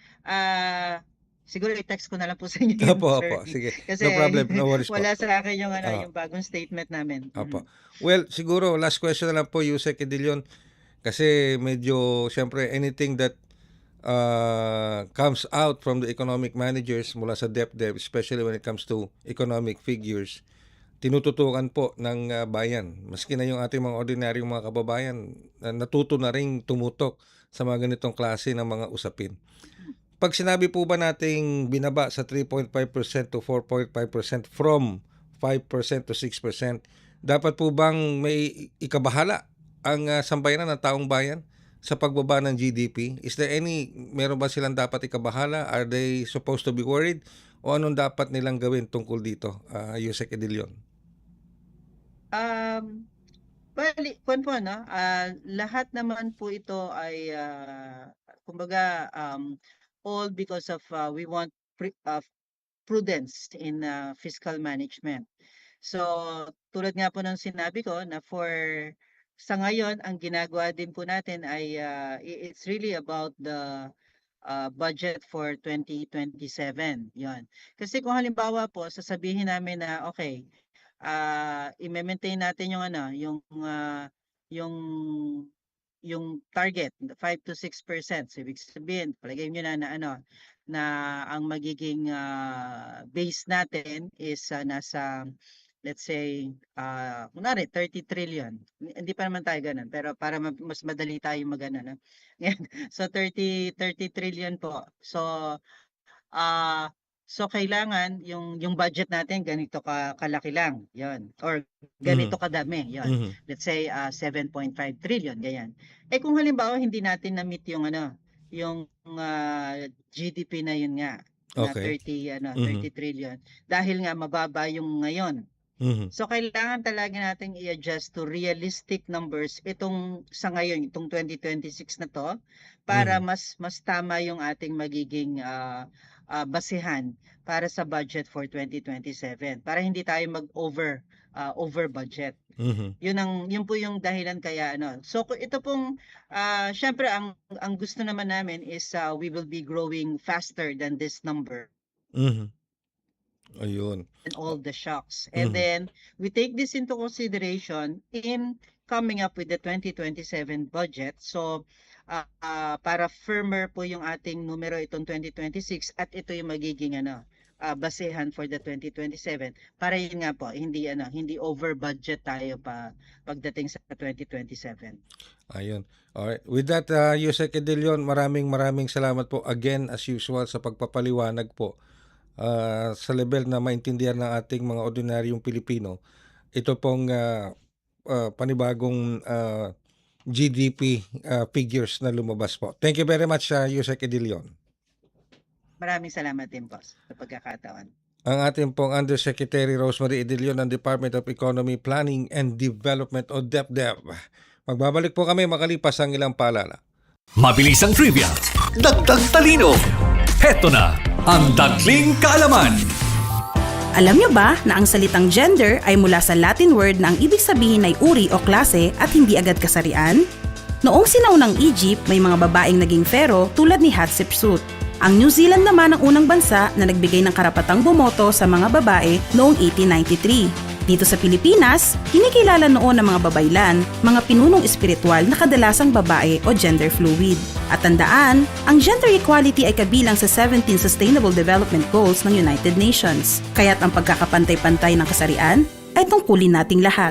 Siguro i-text ko na lang po sa inyo yung Opo, opo, attorney sige. kasi No problem, no worries po. wala sa akin yung Oo, yung bagong statement namin. opo. Well, siguro last question na lang po, Yusek Edilion, kasi medyo siyempre anything that comes out from the economic managers mula sa DepDep, especially when it comes to economic figures, tinututukan po ng bayan. Maski na yung ating mga ordinaryong mga kababayan, natuto na rin tumutok sa mga ganitong klase ng mga usapin. Pag sinabi po ba nating binaba sa 3.5% to 4.5% from 5% to 6%, dapat po bang may ikabahala ang sambayanan ng taong bayan sa pagbaba ng GDP? Is there meron ba silang dapat ikabahala? Are they supposed to be worried? O anong dapat nilang gawin tungkol dito, Yusek Edilion? Um, Bali, kwan po, lahat naman po ito ay kumbaga all because of we want prudence in fiscal management. So, tulad nga po ng sinabi ko na sa ngayon, ang ginagawa din po natin ay it's really about the budget for 2027. Yon. Kasi kung halimbawa po, sasabihin namin na okay, i-maintain natin yung yung target 5 to 6%. So ibig sabihin, palagay niyo na ang magiging base natin is nasa let's say, kunwari 30 trillion. Hindi pa naman tayo gano'n, pero para mas madali tayo mag-ano, no? Yan. So 30 trillion po. So, ah, kailangan yung budget natin ganito kalaki lang, 'yon. Or ganito Mhm. kadami, 'yon. Mhm. Let's say 7.5 trillion, ganyan. Eh kung halimbawa hindi natin na-meet yung ano, yung GDP na yun nga na Okay. 30 Mhm. trillion dahil nga mababa yung ngayon. Mhm. So kailangan talaga nating i-adjust to realistic numbers itong sa ngayon, itong 2026 na 'to para Mhm. mas tama yung ating magiging basehan para sa budget for 2027 para hindi tayo over budget. Mhm. Yun po yung dahilan kaya ano. So ito pong syempre ang gusto naman namin is we will be growing faster than this number Mhm. Ayun. and all the shocks. And Mhm. then we take this into consideration in coming up with the 2027 budget. So para firmer po yung ating numero itong 2026 at ito yung magiging basehan for the 2027 para yun nga po hindi over budget tayo pagdating sa 2027. Ayun. Alright. With that, Yusek Edilion, maraming salamat po again as usual sa pagpapaliwanag po sa level na maintindihan ng ating mga ordinaryong Pilipino. Ito pong panibagong GDP figures na lumabas po. Thank you very much, Yusek Edilion. Maraming salamat din po sa pagkakataon. Ang ating pong Undersecretary Rosemary Edilion ng Department of Economy, Planning and Development o DepDev. Magbabalik po kami makalipas ang ilang paalala. Mabilis ang trivia, dagdag talino. Heto na ang Dagling Kaalaman. Alam niyo ba na ang salitang gender ay mula sa Latin word na ang ibig sabihin ay uri o klase at hindi agad kasarian? Noong sinaunang Egypt, may mga babaeng naging pharaoh tulad ni Hatshepsut. Ang New Zealand naman ang unang bansa na nagbigay ng karapatang bumoto sa mga babae noong 1893. Dito sa Pilipinas, kinikilala noon ng mga babaylan, mga pinunong espiritual na kadalasang babae o gender fluid. At tandaan, ang gender equality ay kabilang sa 17 Sustainable Development Goals ng United Nations. Kaya't ang pagkakapantay-pantay ng kasarian ay tungkulin nating lahat.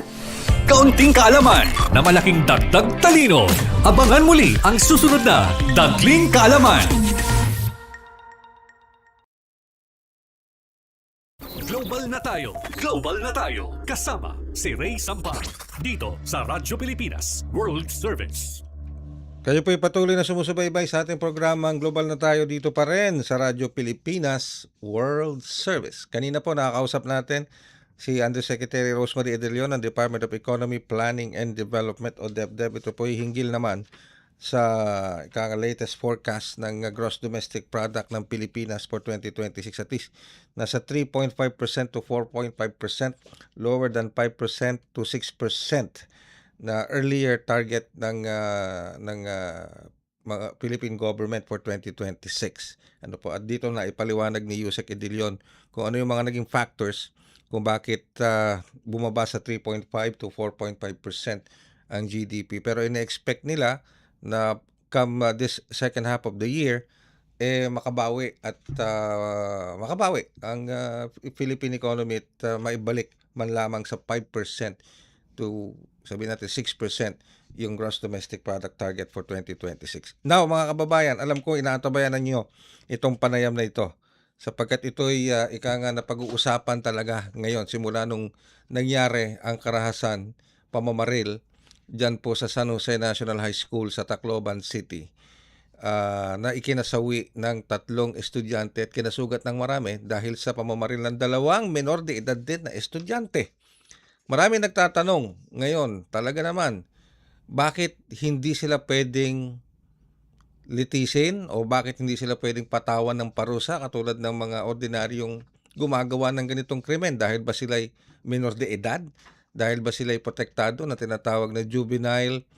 Kaunting kaalaman na malaking dagdag talino. Abangan muli ang susunod na Dagling Kaalaman. Global na tayo. Global na tayo. Kasama si Ray Sampang. Dito sa Radyo Pilipinas World Service. Kayo po patuloy na sumusubaybay sa ating programang Global na tayo dito pa rin sa Radyo Pilipinas World Service. Kanina po nakakausap natin si Undersecretary Rosemary Edilion ng Department of Economy, Planning and Development o DepDev. Ito po ay hinggil naman sa latest forecast ng gross domestic product ng Pilipinas for 2026. At least nasa 3.5% to 4.5%, lower than 5% to 6% na earlier target ng mga Philippine government for 2026. Ano po, at dito na ipaliwanag ni Yusek Edilion kung ano yung mga naging factors kung bakit bumaba sa 3.5 to 4.5% ang GDP. Pero ina-expect nila na come this second half of the year makabawi ang Philippine economy at maibalik man lamang sa 5% to sabihin natin 6% yung gross domestic product target for 2026. Now mga kababayan, alam ko inaantabayan ninyo itong panayam na ito sapagkat ito'y ika nga na pag-uusapan talaga ngayon simula nung nangyari ang karahasan pamamaril dyan po sa San Jose National High School sa Tacloban City na ikinasawi ng 3 estudyante at kinasugat ng marami dahil sa pamamaril ng 2 menor de edad din na estudyante. Marami nagtatanong ngayon, talaga naman, bakit hindi sila pwedeng litisin o bakit hindi sila pwedeng patawan ng parusa katulad ng mga ordinaryong gumagawa ng ganitong krimen dahil ba sila'y menor de edad? Dahil ba sila'y protektado na tinatawag na Juvenile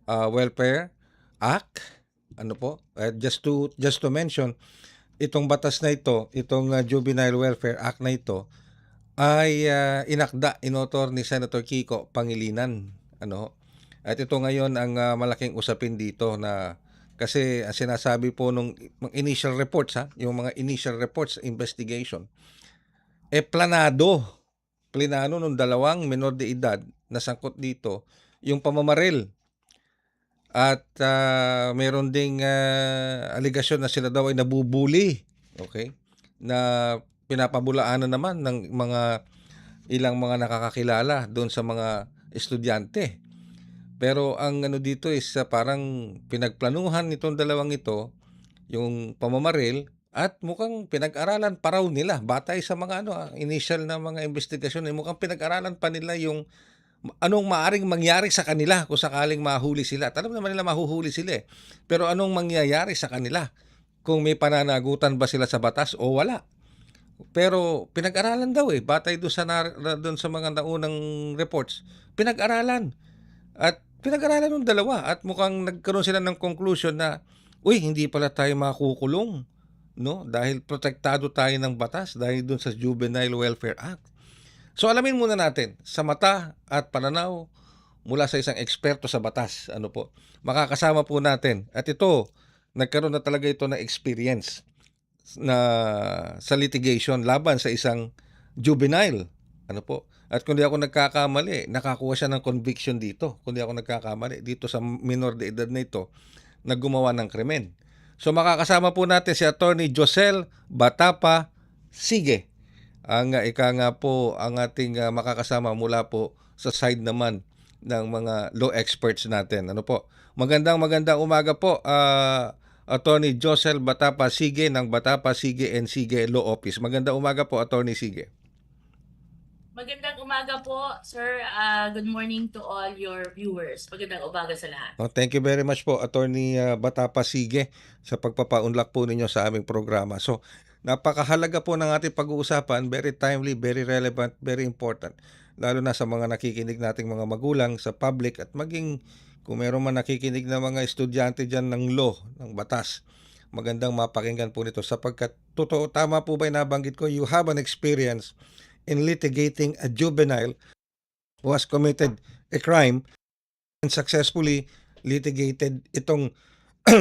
Welfare Act? Ano po? Just to mention, itong batas na ito, itong Juvenile Welfare Act na ito ay inakda, inotor ni Senator Kiko Pangilinan. Ano? At ito ngayon ang malaking usapin dito na kasi sinasabi po nung initial reports, yung mga initial reports investigation, planado plinano ng dalawang menor de edad na sangkot dito, yung pamamaril. At meron ding aligasyon na sila daw ay nabubuli. Okay? Na pinapabulaanan naman ng ilang mga nakakakilala doon sa mga estudyante. Pero ang ano dito is parang pinagplanuhan nitong dalawang ito yung pamamaril at mukhang pinag-aralan pa raw nila batay sa mga initial na mga investigasyon, mukhang pinag-aralan pa nila yung anong maaring mangyari sa kanila kung sakaling mahuli sila. At alam naman nila mahuhuli sila eh. Pero anong mangyayari sa kanila kung may pananagutan ba sila sa batas o wala. Pero pinag-aralan daw batay doon sa mga naunang reports. Pinag-aralan. At pinag-aralan ng dalawa at mukhang nagkaroon sila ng conclusion na hindi pala tayo makukulong, no? Dahil protektado tayo ng batas dahil doon sa Juvenile Welfare Act. So alamin muna natin sa mata at pananaw mula sa isang eksperto sa batas. Makakasama po natin. At ito, nagkaroon na talaga ito na experience na sa litigation laban sa isang juvenile. At kung di ako nagkakamali, nakakuha siya ng conviction dito. Kung di ako nagkakamali, dito sa minor de edad na ito na gumawa ng krimen. So makakasama po natin si Attorney Josel Batapa Sige. Ang ating makakasama mula po sa side naman ng mga law experts natin. Magandang umaga po, Attorney Josel Batapa Sige ng Batapa Sige & Sige Law Office. Magandang umaga po, Attorney Sige. Magandang umaga po, sir. Good morning to all your viewers. Magandang umaga sa lahat. Thank you very much po, Attorney Batapa Sige, sa pagpapaunlak po ninyo sa aming programa. So, napakahalaga po ng ating pag-uusapan, very timely, very relevant, very important. Lalo na sa mga nakikinig nating mga magulang, sa public, at maging kung meron man nakikinig na mga estudyante dyan ng law, ng batas. Magandang mapakinggan po nito sapagkat totoo, tama po ba yung nabanggit ko, you have an experience in litigating a juvenile who has committed a crime and successfully litigated itong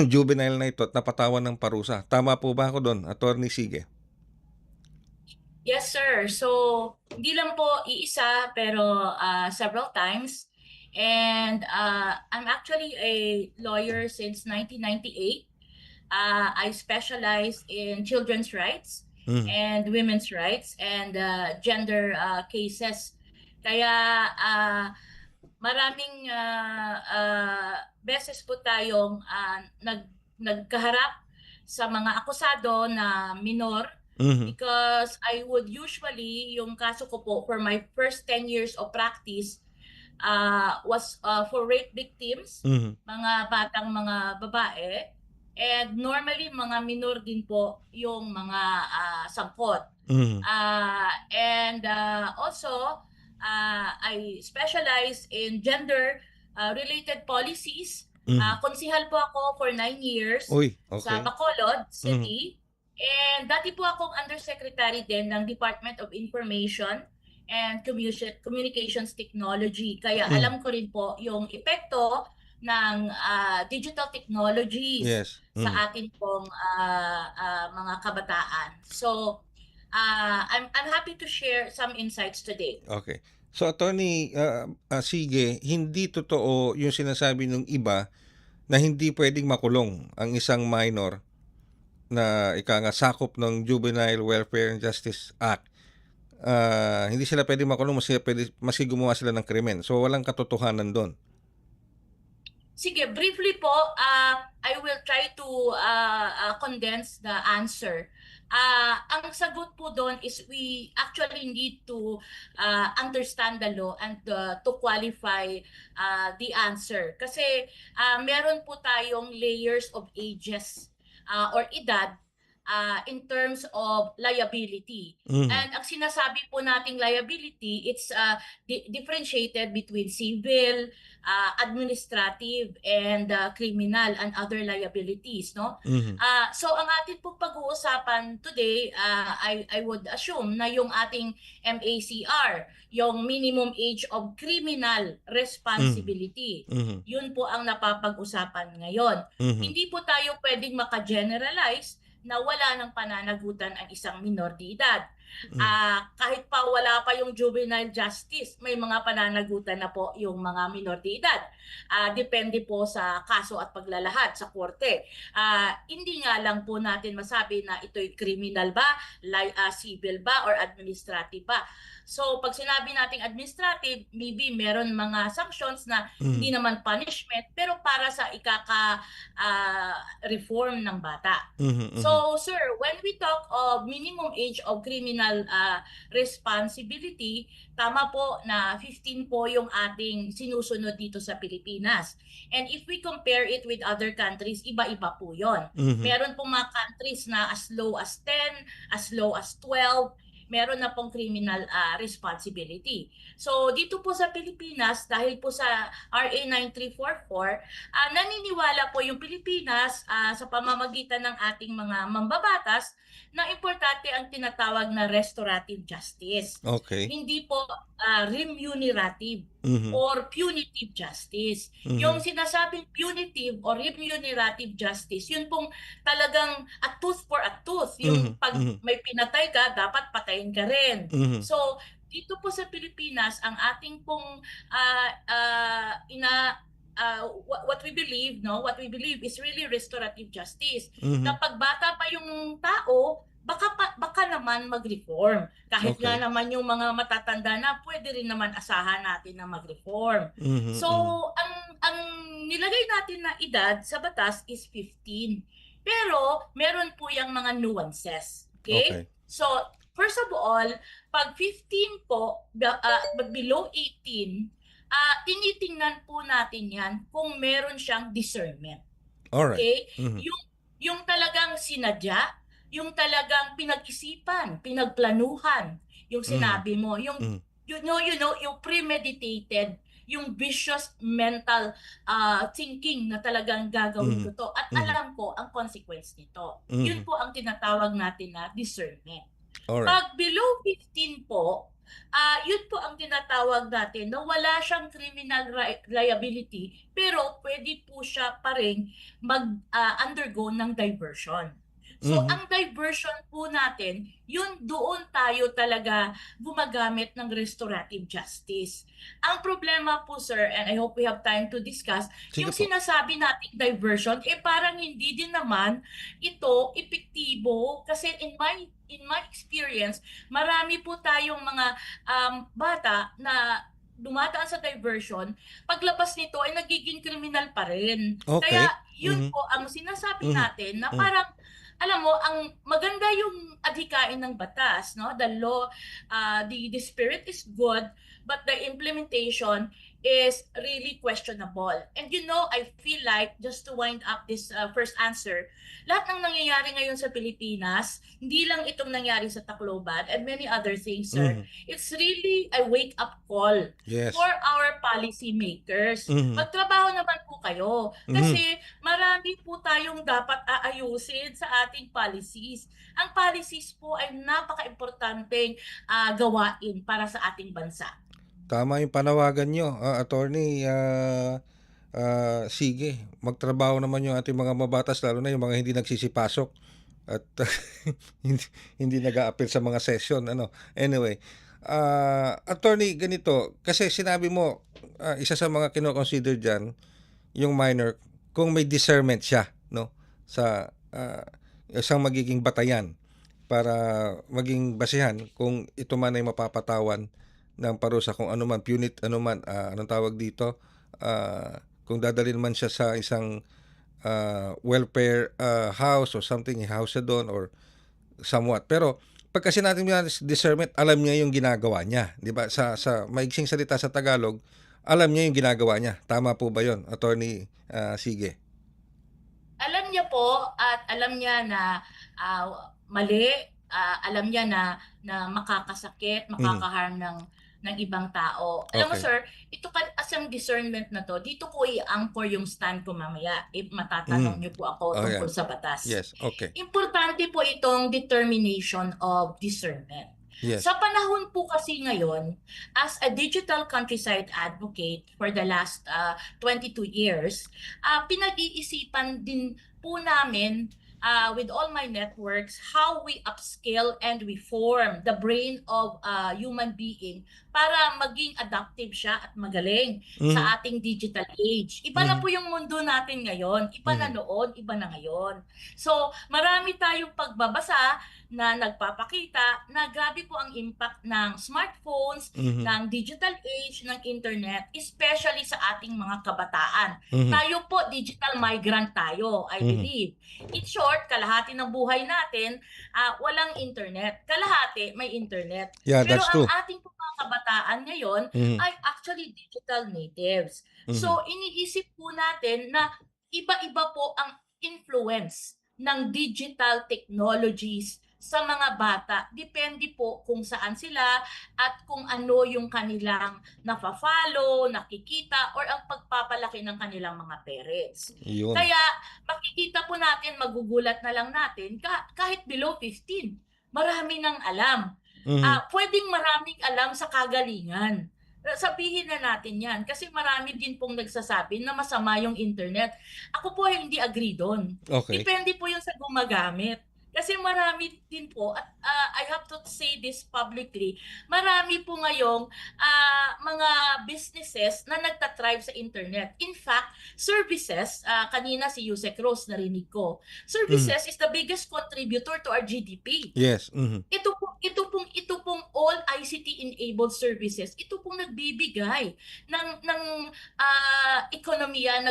juvenile na ito at napatawan ng parusa. Tama po ba ako doon, Attorney Sige? Yes, sir. So, hindi lang po iisa, pero several times. And I'm actually a lawyer since 1998. I specialize in children's rights and women's rights and gender cases. Kaya maraming beses po tayong nagkaharap sa mga akusado na minor because I would usually, yung kaso ko po for my first 10 years of practice was for rape victims, mga batang mga babae, and normally mga minor din po yung mga sangkot. And also, I specialize in gender related policies. Konsihal po ako for 9 years sa Bacolod City. And dati po akong undersecretary din ng Department of Information and Communications Technology. Kaya alam ko rin po yung epekto ng digital technologies sa atin pong mga kabataan. So, I'm happy to share some insights today. Okay. So, Attorney Sige, hindi totoo yung sinasabi ng iba na hindi pwedeng makulong ang isang minor na sakop ng Juvenile Welfare and Justice Act. Hindi sila pwedeng makulong maski gumawa sila ng krimen. So, walang katotohanan doon. Sige, briefly po, I will try to condense the answer. Ang sagot po doon is we actually need to understand the law and to qualify the answer. Kasi meron po tayong layers of ages or edad in terms of liability. And ang sinasabi po nating liability, it's differentiated between civil, administrative, and criminal and other liabilities, no? So ang ating po pag-uusapan today, I would assume na yung ating MACR, yung minimum age of criminal responsibility. Yun po ang napapag-usapan ngayon. Hindi po tayo pwedeng maka-generalize na wala ng pananagutan ang isang minor de edad. Kahit pa wala pa yung juvenile justice, may mga pananagutan na po yung mga minor de edad. Depende po sa kaso at paglalahad sa korte. Hindi nga lang po natin masabi na ito'y criminal ba, civil ba, or administrative ba. So pag sinabi nating administrative, maybe meron mga sanctions na hindi naman punishment, pero para sa reform ng bata. So sir, when we talk of minimum age of criminal responsibility, tama po na 15 po yung ating sinusunod dito sa Pilipinas. And if we compare it with other countries, iba-iba po yon. Meron pong mga countries na as low as 10, as low as 12, meron na pong criminal responsibility. So dito po sa Pilipinas, dahil po sa RA 9344, naniniwala po yung Pilipinas sa pamamagitan ng ating mga mambabatas na importante ang tinatawag na restorative justice. Okay. Hindi po remunerative or punitive justice. Yung sinasabing punitive or remunerative justice, yun pong talagang a tooth for a tooth. Yung pag may pinatay ka, dapat patayin ka rin. So, dito po sa Pilipinas, ang ating pong what we believe is really restorative justice. Kapag bata pa yung tao, baka naman mag-reform. Kahit nga naman yung mga matatanda na, pwede rin naman asahan natin na mag-reform. So, ang nilagay natin na edad sa batas is 15. Pero, meron po yung mga nuances. Okay? So, first of all, pag 15 po, below 18, tinitingnan po natin yan kung meron siyang discernment. Alright. Okay? Yung talagang sinadya, yung talagang pinag-isipan, pinagplanuhan, yung sinabi mo, yung yung premeditated, yung vicious mental thinking na talagang gagawin ko to at alam ko ang consequence nito. Yun po ang tinatawag natin na discernment. Alright. Pag below 15 po, yun po ang tinatawag natin na wala siyang criminal liability, pero pwede po siya pa rin mag-undergo ng diversion. So, ang diversion po natin, yun doon tayo talaga gumagamit ng restorative justice. Ang problema po, sir, and I hope we have time to discuss, Sige yung po. sinasabi nating diversion, parang hindi din naman ito epektibo kasi in my experience, marami po tayong mga bata na dumataan sa diversion, paglabas nito ay nagiging criminal pa rin. Okay. Kaya yun po ang sinasabi natin na parang alam mo, ang maganda yung adhikain ng batas, no? The law, the spirit is good, but the implementation is really questionable. And I feel like, just to wind up this first answer, lahat ng nangyayari ngayon sa Pilipinas, hindi lang itong nangyari sa Tacloban and many other things, sir. It's really a wake-up call for our policy makers. Magtrabaho naman po kayo kasi marami po tayong dapat aayusin sa ating policies. Ang policies po ay napaka-importanteng gawain para sa ating bansa. Tama yung panawagan nyo, Attorney. Sige, magtrabaho naman yung ating mga mabatas, lalo na yung mga hindi nagsisipasok at hindi nag-a-appeal sa mga session. Anyway, Attorney, ganito, kasi sinabi mo, isa sa mga kino-consider dyan, yung minor, kung may discernment siya, no, sa isang magiging batayan para maging basihan kung ito man ay mapapatawan ng parusa, kung ano man, anong tawag dito, kung dadalhin man siya sa isang welfare house or something, house doon or somewhat. Pero pag kasi natin yung discernment, alam niya yung ginagawa niya, di ba? Sa maigsing salita sa Tagalog, alam niya yung ginagawa niya. Tama po ba yon, Attorney Sige? Alam niya po at alam niya na mali, alam niya na makakasakit, makakaharm ng ibang tao. Alam mo, sir, ito kasang discernment na to, dito ko i-anchor yung stand ko mamaya if matatanong niyo po ako tungkol sa batas. Yes, okay. Importante po itong determination of discernment. Yes. Sa panahon po kasi ngayon, as a digital countryside advocate for the last 22 years, pinag-iisipan din po namin with all my networks how we upscale and we form the brain of a human being para maging adaptive siya at magaling sa ating digital age. Iba na po yung mundo natin ngayon. Iba na noon, iba na ngayon. So, marami tayong pagbabasa na nagpapakita na grabe po ang impact ng smartphones, ng digital age, ng internet, especially sa ating mga kabataan. Tayo po, digital migrant tayo, I believe. In short, kalahati ng buhay natin, walang internet. Kalahati, may internet. Yeah, Pero that's ang true. ating po mga kabataan ngayon ay actually digital natives. So, iniisip po natin na iba-iba po ang influence ng digital technologies sa mga bata. Depende po kung saan sila at kung ano yung kanilang nafa-follow, nakikita, or ang pagpapalaki ng kanilang mga parents. Yun. Kaya makikita po natin, magugulat na lang natin, kahit below 15, marami nang alam. Pwedeng maraming alam sa kagalingan. Sabihin na natin yan kasi marami din pong nagsasabi na masama yung internet. Ako po ay hindi agree doon. Okay. Depende po yun sa gumagamit. Kasi marami din po, at I have to say this publicly, marami po ngayong mga businesses na nagtatrive sa internet. In fact, services, kanina si Yusek Rose narinig ko, services is the biggest contributor to our GDP. Yes. Ito pong all ICT-enabled services, ito pong nagbibigay ng ekonomiya,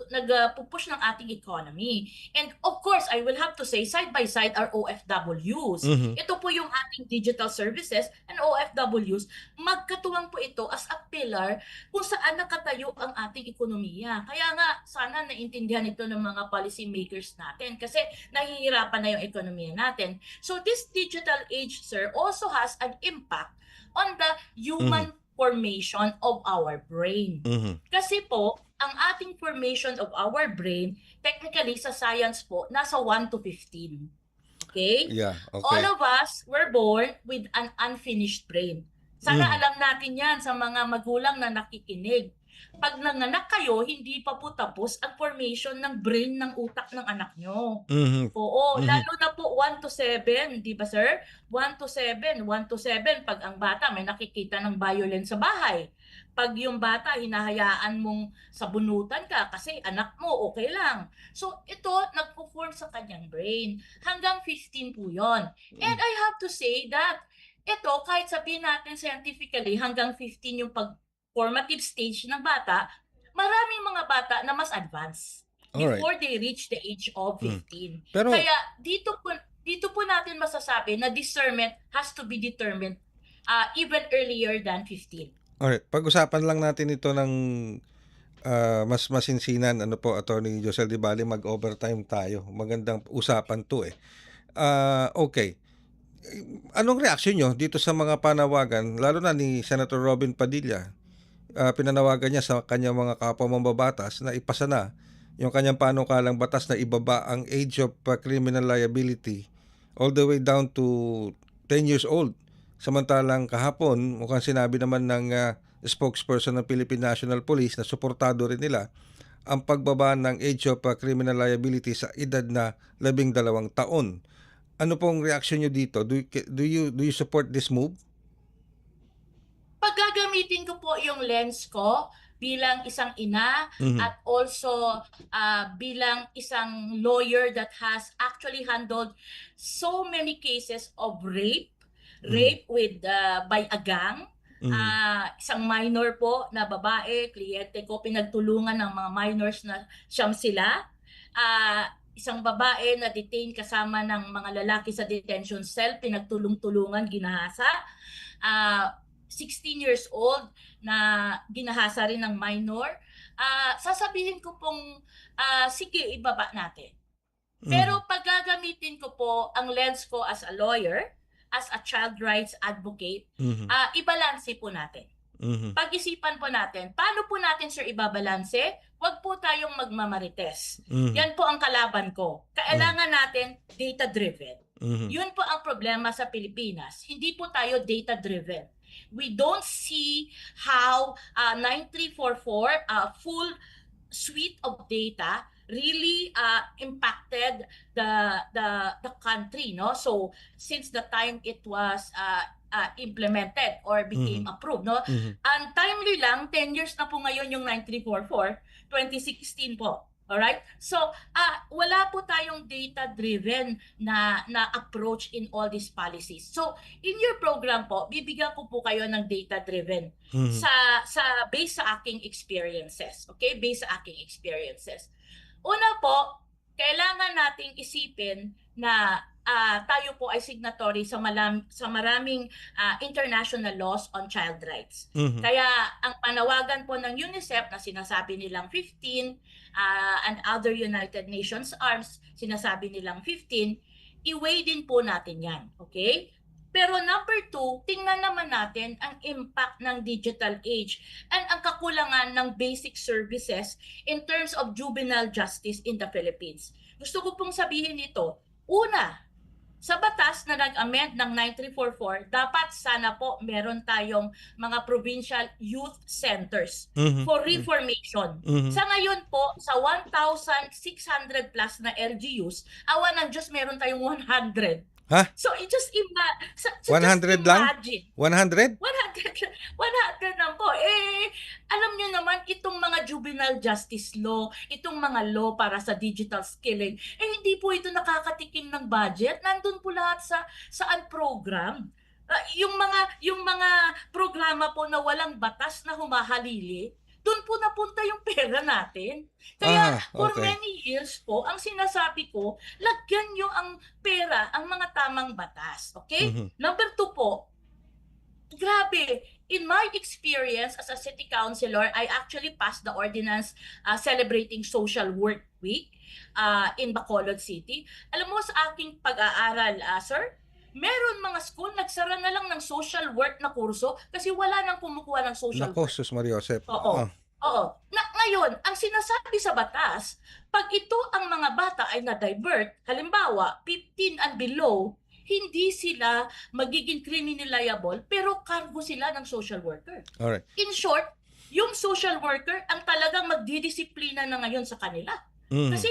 nagpupush ng ating economy. And of course, I will have to say, side by side are OFWs. Ito po yung ating digital services and OFWs. Magkatuwang po ito as a pillar kung saan nakatayo ang ating ekonomiya. Kaya nga, sana naintindihan ito ng mga policy makers natin kasi nahihirapan na yung ekonomiya natin. So this digital age, sir, also has an impact on the human formation of our brain. Kasi po, ang ating formation of our brain, technically sa science po, nasa 1 to 15. Okay? Yeah, okay. All of us were born with an unfinished brain. Sana alam natin yan sa mga magulang na nakikinig. Pag nanganak kayo, hindi pa po tapos ang formation ng brain ng utak ng anak nyo. Oo, lalo na po 1 to 7, di ba sir? 1 to 7, 1 to 7, pag ang bata may nakikita ng violence sa bahay. Pag yung bata, hinahayaan mong sabunutan ka kasi anak mo, okay lang. So, ito, nagpo-form sa kanyang brain. Hanggang 15 po yun. And I have to say that, ito, kahit sabihin natin scientifically, hanggang 15 yung formative stage ng bata, maraming mga bata na mas advanced before they reach the age of 15. Pero, kaya dito po natin masasabi na discernment has to be determined even earlier than 15. alright, pag-usapan lang natin ito ng mas masinsinan. Ano po, Attorney Josel Di Bali, mag-overtime tayo. Magandang usapan to eh. Okay. Anong reaksyon nyo dito sa mga panawagan, lalo na ni Senator Robin Padilla? Pinanawagan niya sa kanyang mga kapwa mambabatas na ipasa na yung kanyang panukalang batas na ibaba ang age of criminal liability all the way down to 10 years old. Samantalang kahapon, mukhang sinabi naman ng spokesperson ng Philippine National Police na suportado rin nila ang pagbaba ng age of criminal liability sa edad na 12 taon. Ano pong reaction nyo dito? Do you support this move? Paggagamitin ko po yung lens ko bilang isang ina at also bilang isang lawyer that has actually handled so many cases of rape with by a gang. Isang minor po na babae, kliyente ko, pinagtulungan ng mga minors na siyam sila. Isang babae na detain kasama ng mga lalaki sa detention cell, pinagtulong-tulungan, ginahasa. 16 years old na ginahasa rin ng minor. Sasabihin ko pong, sige, ibaba natin. Pero pag gagamitin ko po ang lens ko as a lawyer, as a child rights advocate, ibalanse po natin. Pag-isipan po natin, paano po natin, sir, ibabalanse? Huwag po tayong magmamarites. Yan po ang kalaban ko. Kailangan natin data-driven. Yun po ang problema sa Pilipinas. Hindi po tayo data-driven. We don't see how 9344, full suite of data really impacted the country, no? So since the time it was implemented or became approved, no? Ang timely lang, 10 years na po ngayon yung 9344, 2016 po. Alright? So, wala po tayong data-driven na approach in all these policies. So, in your program po, bibigyan ko po kayo ng data-driven sa based sa aking experiences. Okay? Based sa aking experiences. Una po, kailangan nating isipin na tayo po ay signatory sa maraming international laws on child rights. Kaya ang panawagan po ng UNICEF na sinasabi nilang 15 and other United Nations arms sinasabi nilang 15, i-weigh din po natin yan. Okay? Pero number 2, tingnan naman natin ang impact ng digital age and ang kakulangan ng basic services in terms of juvenile justice in the Philippines. Gusto ko pong sabihin ito. Una, sa batas na nag-amend ng 9344, dapat sana po meron tayong mga provincial youth centers for reformation. Sa ngayon po, sa 1,600 plus na LGUs, awa ng Diyos, meron tayong 100. Ha? So, just 100 lang? imagine. 100? 100 lang po. Alam nyo naman, itong mga juvenile justice law, itong mga law para sa digital skilling, hindi po ito nakakatikim ng budget. Nandun po lahat sa program. Yung mga programa po na walang batas na humahalili, doon po napunta yung pera natin. Kaya for many years po, ang sinasabi ko, lagyan nyo ang pera, ang mga tamang batas. Okay? Number 2 po, grabe, in my experience as a city councilor, I actually passed the ordinance celebrating Social Work Week in Bacolod City. Alam mo, sa aking pag-aaral, sir, meron mga school, nagsara na lang ng social work na kurso kasi wala nang kumukuha ng social work. Nako, Sus Maria Josep. Oo. Ngayon, ang sinasabi sa batas, pag ito ang mga bata ay na-divert, halimbawa, 15 and below, hindi sila magiging criminal liable, pero cargo sila ng social worker. Alright. In short, yung social worker ang talagang magdidisiplina na ngayon sa kanila. Kasi,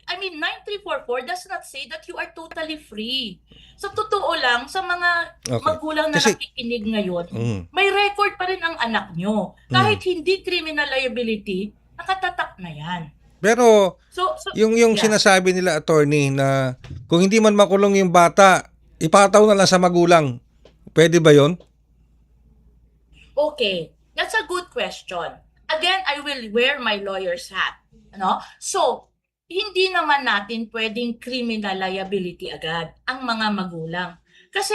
I mean, 9344 does not say that you are totally free. Sa totoo lang, sa mga magulang na nakikinig ngayon, may record pa rin ang anak nyo. Kahit hindi criminal liability, nakatatak na yan. Pero, yung sinasabi nila, attorney, na kung hindi man makulong yung bata, ipataw na lang sa magulang. Pwede ba yon? Okay, that's a good question. Again, I will wear my lawyer's hat. No? So, hindi naman natin pwedeng criminal liability agad ang mga magulang. Kasi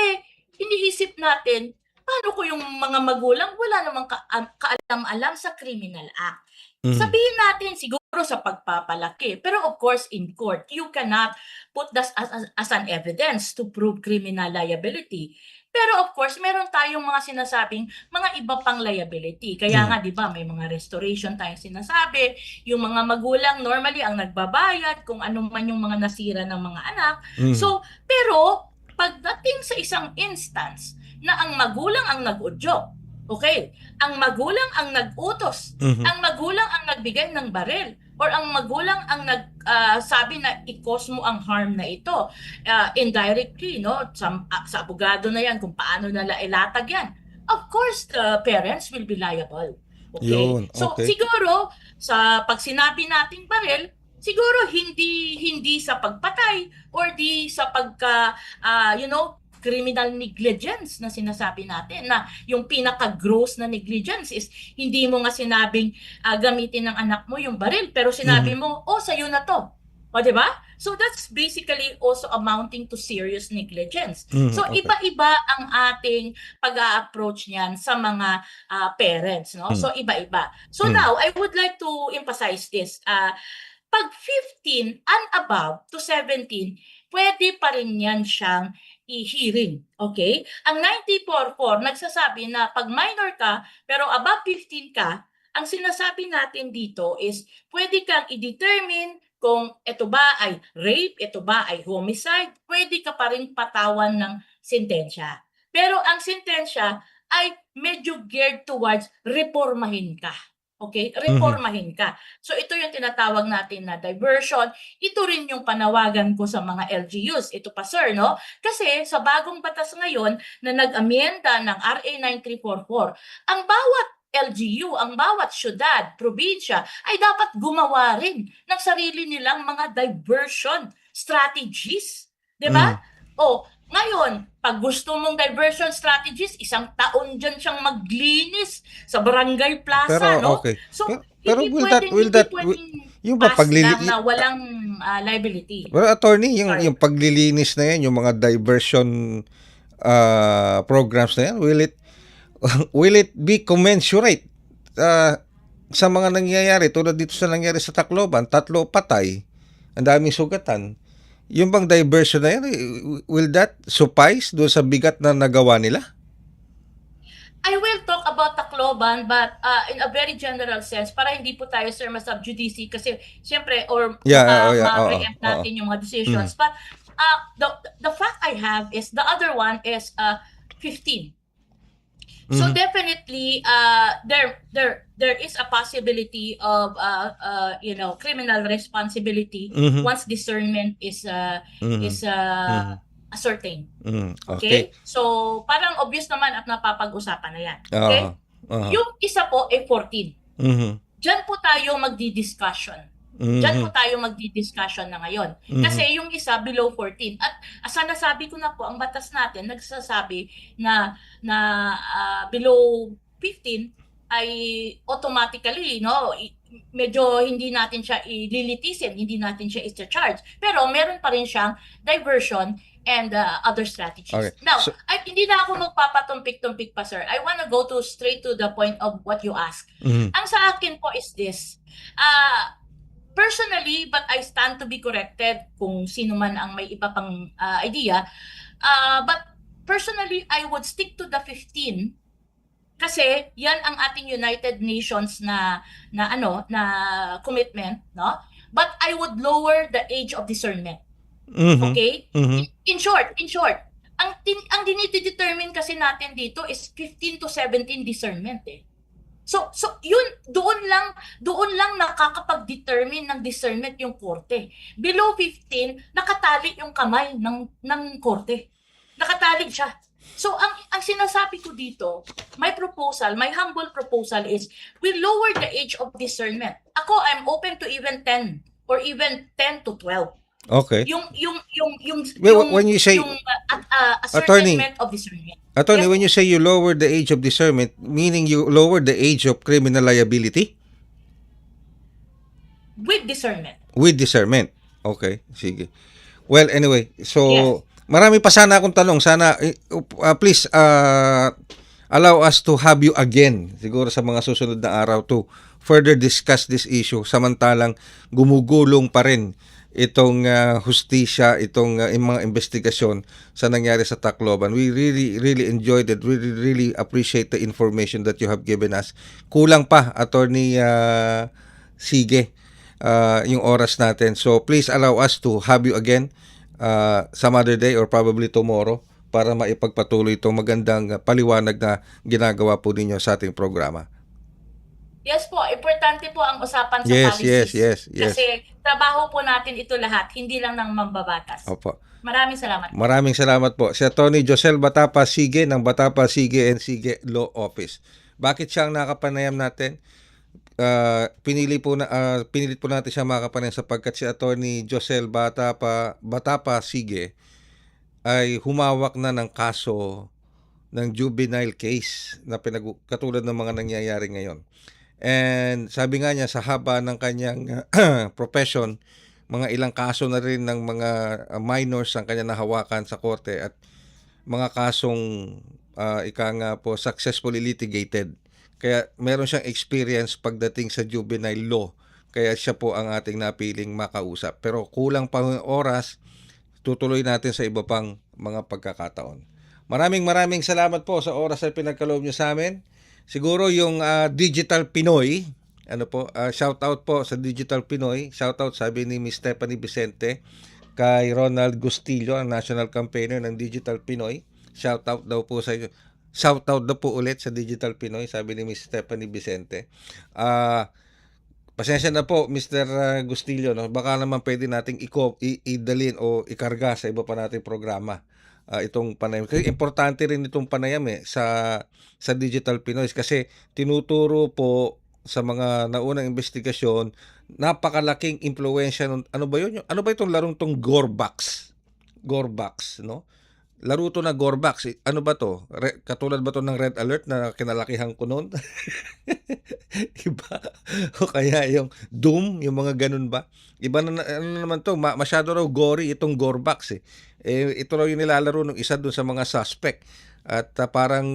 iniisip natin, paano ko yung mga magulang wala namang kaalam-alam sa criminal act. Sabihin natin siguro sa pagpapalaki. Pero of course, in court, you cannot put that as an evidence to prove criminal liability. Pero of course, meron tayong mga sinasabing mga iba pang liability. Kaya nga, di ba, may mga restoration tayong sinasabi. Yung mga magulang normally ang nagbabayad kung ano man yung mga nasira ng mga anak. So, pero pagdating sa isang instance na ang magulang ang nag-udyok, okay, ang magulang ang nag-utos, ang magulang ang nagbigay ng baril, or ang magulang ang nagsabi na i-cause mo ang harm na ito indirectly, no? Sa abogado na yan kung paano nila ilatag yan. Of course, the parents will be liable. Okay? Yun, So okay. siguro sa pag sinabi nating baril, siguro hindi sa pagpatay or di sa pagka criminal negligence na sinasabi natin, na yung pinaka-gross na negligence is hindi mo nga sinabing gamitin ng anak mo yung baril, pero sinabi mo, sa'yo na to. O, diba? So that's basically also amounting to serious negligence. So iba-iba ang ating pag-a-approach niyan sa mga parents, no? So iba-iba. So now, I would like to emphasize this. Pag 15 and above to 17, pwede pa rin yan siyang i-hearing. Okay? Ang 94.4 nagsasabi na pag minor ka pero above 15 ka, ang sinasabi natin dito is pwede kang i-determine kung ito ba ay rape, ito ba ay homicide, pwede ka pa rin patawan ng sentensya. Pero ang sentensya ay medyo geared towards reformahin ka. Okay? Reformahin ka. So ito yung tinatawag natin na diversion. Ito rin yung panawagan ko sa mga LGUs. Ito pa sir, no? Kasi sa bagong batas ngayon na nag-amyenda ng RA 9344, ang bawat LGU, ang bawat syudad, probinsya ay dapat gumawa rin ng sarili nilang mga diversion strategies. 'Di ba? O, ngayon, pag gusto mong diversion strategies, 1 taon dyan siyang maglinis sa barangay plaza, Pero no? okay. So, Pero hindi will pwedeng, that yung ba pass lang na walang liability. Well, attorney, Sorry. yung paglilinis na yan, yung mga diversion programs na yan, will it be commensurate sa mga nangyayari tulad dito sa nangyari sa Tacloban, 3 patay, ang daming sugatan. Yung bang diversion na yan, will that suffice doon sa bigat na nagawa nila? I will talk about Tacloban but in a very general sense para hindi po tayo sir masubjudice kasi siyempre or ma-preempt natin yung mga decisions. But the fact I have is the other one is 15. So definitely there is a possibility of criminal responsibility once discernment is ascertained. Okay? So parang obvious naman at napapag-usapan na yan. Okay? Yung isa po ay 14. Diyan po tayo magdi-discussion. Diyan po tayo magdi-discussion na ngayon. Kasi yung isa below 14. At asa nasabi ko na po, ang batas natin nagsasabi na below 15 ay automatically, no, medyo hindi natin siya ililitisin, hindi natin siya i-charge. Pero meron pa rin siyang diversion and other strategies. Okay. Now, hindi na ako magpapatumpik-tumpik pa, sir. I wanna go straight to the point of what you asked. Ang sa akin po is this. Personally, but I stand to be corrected kung sino man ang may iba pang idea. But personally, I would stick to the 15 kasi yan ang ating United Nations na commitment, no? But I would lower the age of discernment. Okay? In short, ang dinidetermine kasi natin dito is 15 to 17 discernment eh. So yun doon lang nakakapag-determine ng discernment yung korte. Below 15 nakatali yung kamay ng korte. Nakatali siya. So ang sinasabi ko dito, my humble proposal is we lower the age of discernment. Ako I'm open to even 10 or even 10 to 12. Okay. When you say ascertainment of discernment. Attorney, Yes. when you say you lower the age of discernment, meaning you lower the age of criminal liability? With discernment. With discernment. Okay, sige. Well, anyway, so Yes. marami pa sana akong tanong. Sana, please, allow us to have you again, siguro sa mga susunod na araw to further discuss this issue. Samantalang gumugulong pa rin itong hustisya, itong mga investigasyon sa nangyari sa Tacloban. We really enjoyed it. We really appreciate the information that you have given us. Kulang pa, Attorney Sige, yung oras natin. So please allow us to have you again some other day or probably tomorrow para maipagpatuloy itong magandang paliwanag na ginagawa po ninyo sa ating programa. Yes po, importante po ang usapan sa Yes, policies. yes. Kasi trabaho po natin ito lahat, hindi lang ng mambabatas. Opo. Maraming salamat. Maraming salamat po. Si Atty. Josel Batapa Sige ng Batapa Sige & Sige Law Office. Bakit siya ang nakapanayam natin? Pinilit po natin siya makapanayam sapagkat si Atty. Josel Batapa Sige ay humawak na ng kaso ng juvenile case na katulad ng mga nangyayari ngayon. And sabi nga niya sa haba ng kanyang profession, mga ilang kaso na rin ng mga minors ang kanya nahawakan sa korte at mga kasong successfully litigated. Kaya meron siyang experience pagdating sa juvenile law. Kaya siya po ang ating napiling makausap. Pero kulang pa ang oras, tutuloy natin sa iba pang mga pagkakataon. Maraming salamat po sa oras na pinagkaloob niyo sa amin. Siguro yung Digital Pinoy, shout out po sa Digital Pinoy. Shout out sabi ni Miss Stephanie Vicente kay Ronald Gustillo, ang national campaigner ng Digital Pinoy. Shout out daw po sa shoutout na po ulit sa Digital Pinoy, sabi ni Miss Stephanie Vicente. Pasensya na po, Mr. Gustillo, no? Baka naman pwede nating idalin o ikarga sa iba pa nating programa itong panayam. Kasi importante rin itong panayam sa Digital Pinoy kasi tinuturo po sa mga naunang investigasyon, napakalaking impluwensya nun. Ano ba yun? Ano ba itong larong tong Gorbax? Gorbax, no? Laro to na Gorbax. Ano ba to? Katulad ba to ng Red Alert na kinalakihan ko noon? Iba. O kaya yung Doom, yung mga ganun ba? Iba na ano naman to, masyado raw gory itong Gorbax ito raw yung nilalaro ng isa doon sa mga suspect at parang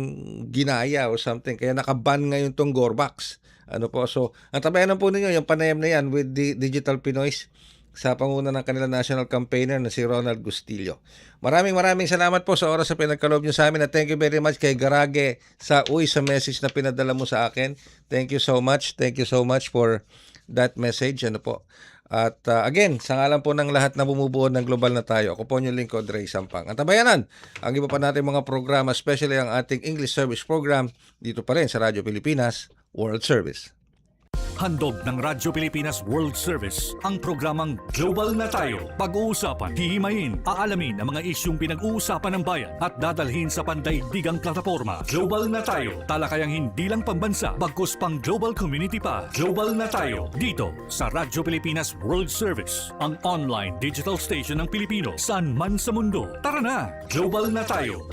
ginaya or something. Kaya nakaban ngayon tong Gorbax. Ano po? So, ang tabayan po ninyo yung panayam na yan with the Digital Pinoys sa panguna ng kanilang national campaigner na si Ronald Gustillo. Maraming salamat po sa oras na pinagkaloob nyo sa amin at thank you very much kay Garage sa message na pinadala mo sa akin. Thank you so much. Thank you so much for that message. Ano po? At again, sa ngalan po ng lahat na bumubuo ng Global na Tayo, ako po yung lingkod, Ray Sampang. Ang tabayanan, ang iba pa natin mga programa, especially ang ating English Service Program, dito pa rin sa Radyo Pilipinas World Service. Handog ng Radyo Pilipinas World Service ang programang Global na Tayo. Pag-uusapan, hihimayin, aalamin ang mga isyung pinag-uusapan ng bayan at dadalhin sa pandaigdigang plataforma. Global na Tayo, talakayang hindi lang pambansa, bagkus pang global community pa. Global na Tayo, dito sa Radyo Pilipinas World Service, ang online digital station ng Pilipino saan man sa mundo. Tara na, Global na Tayo.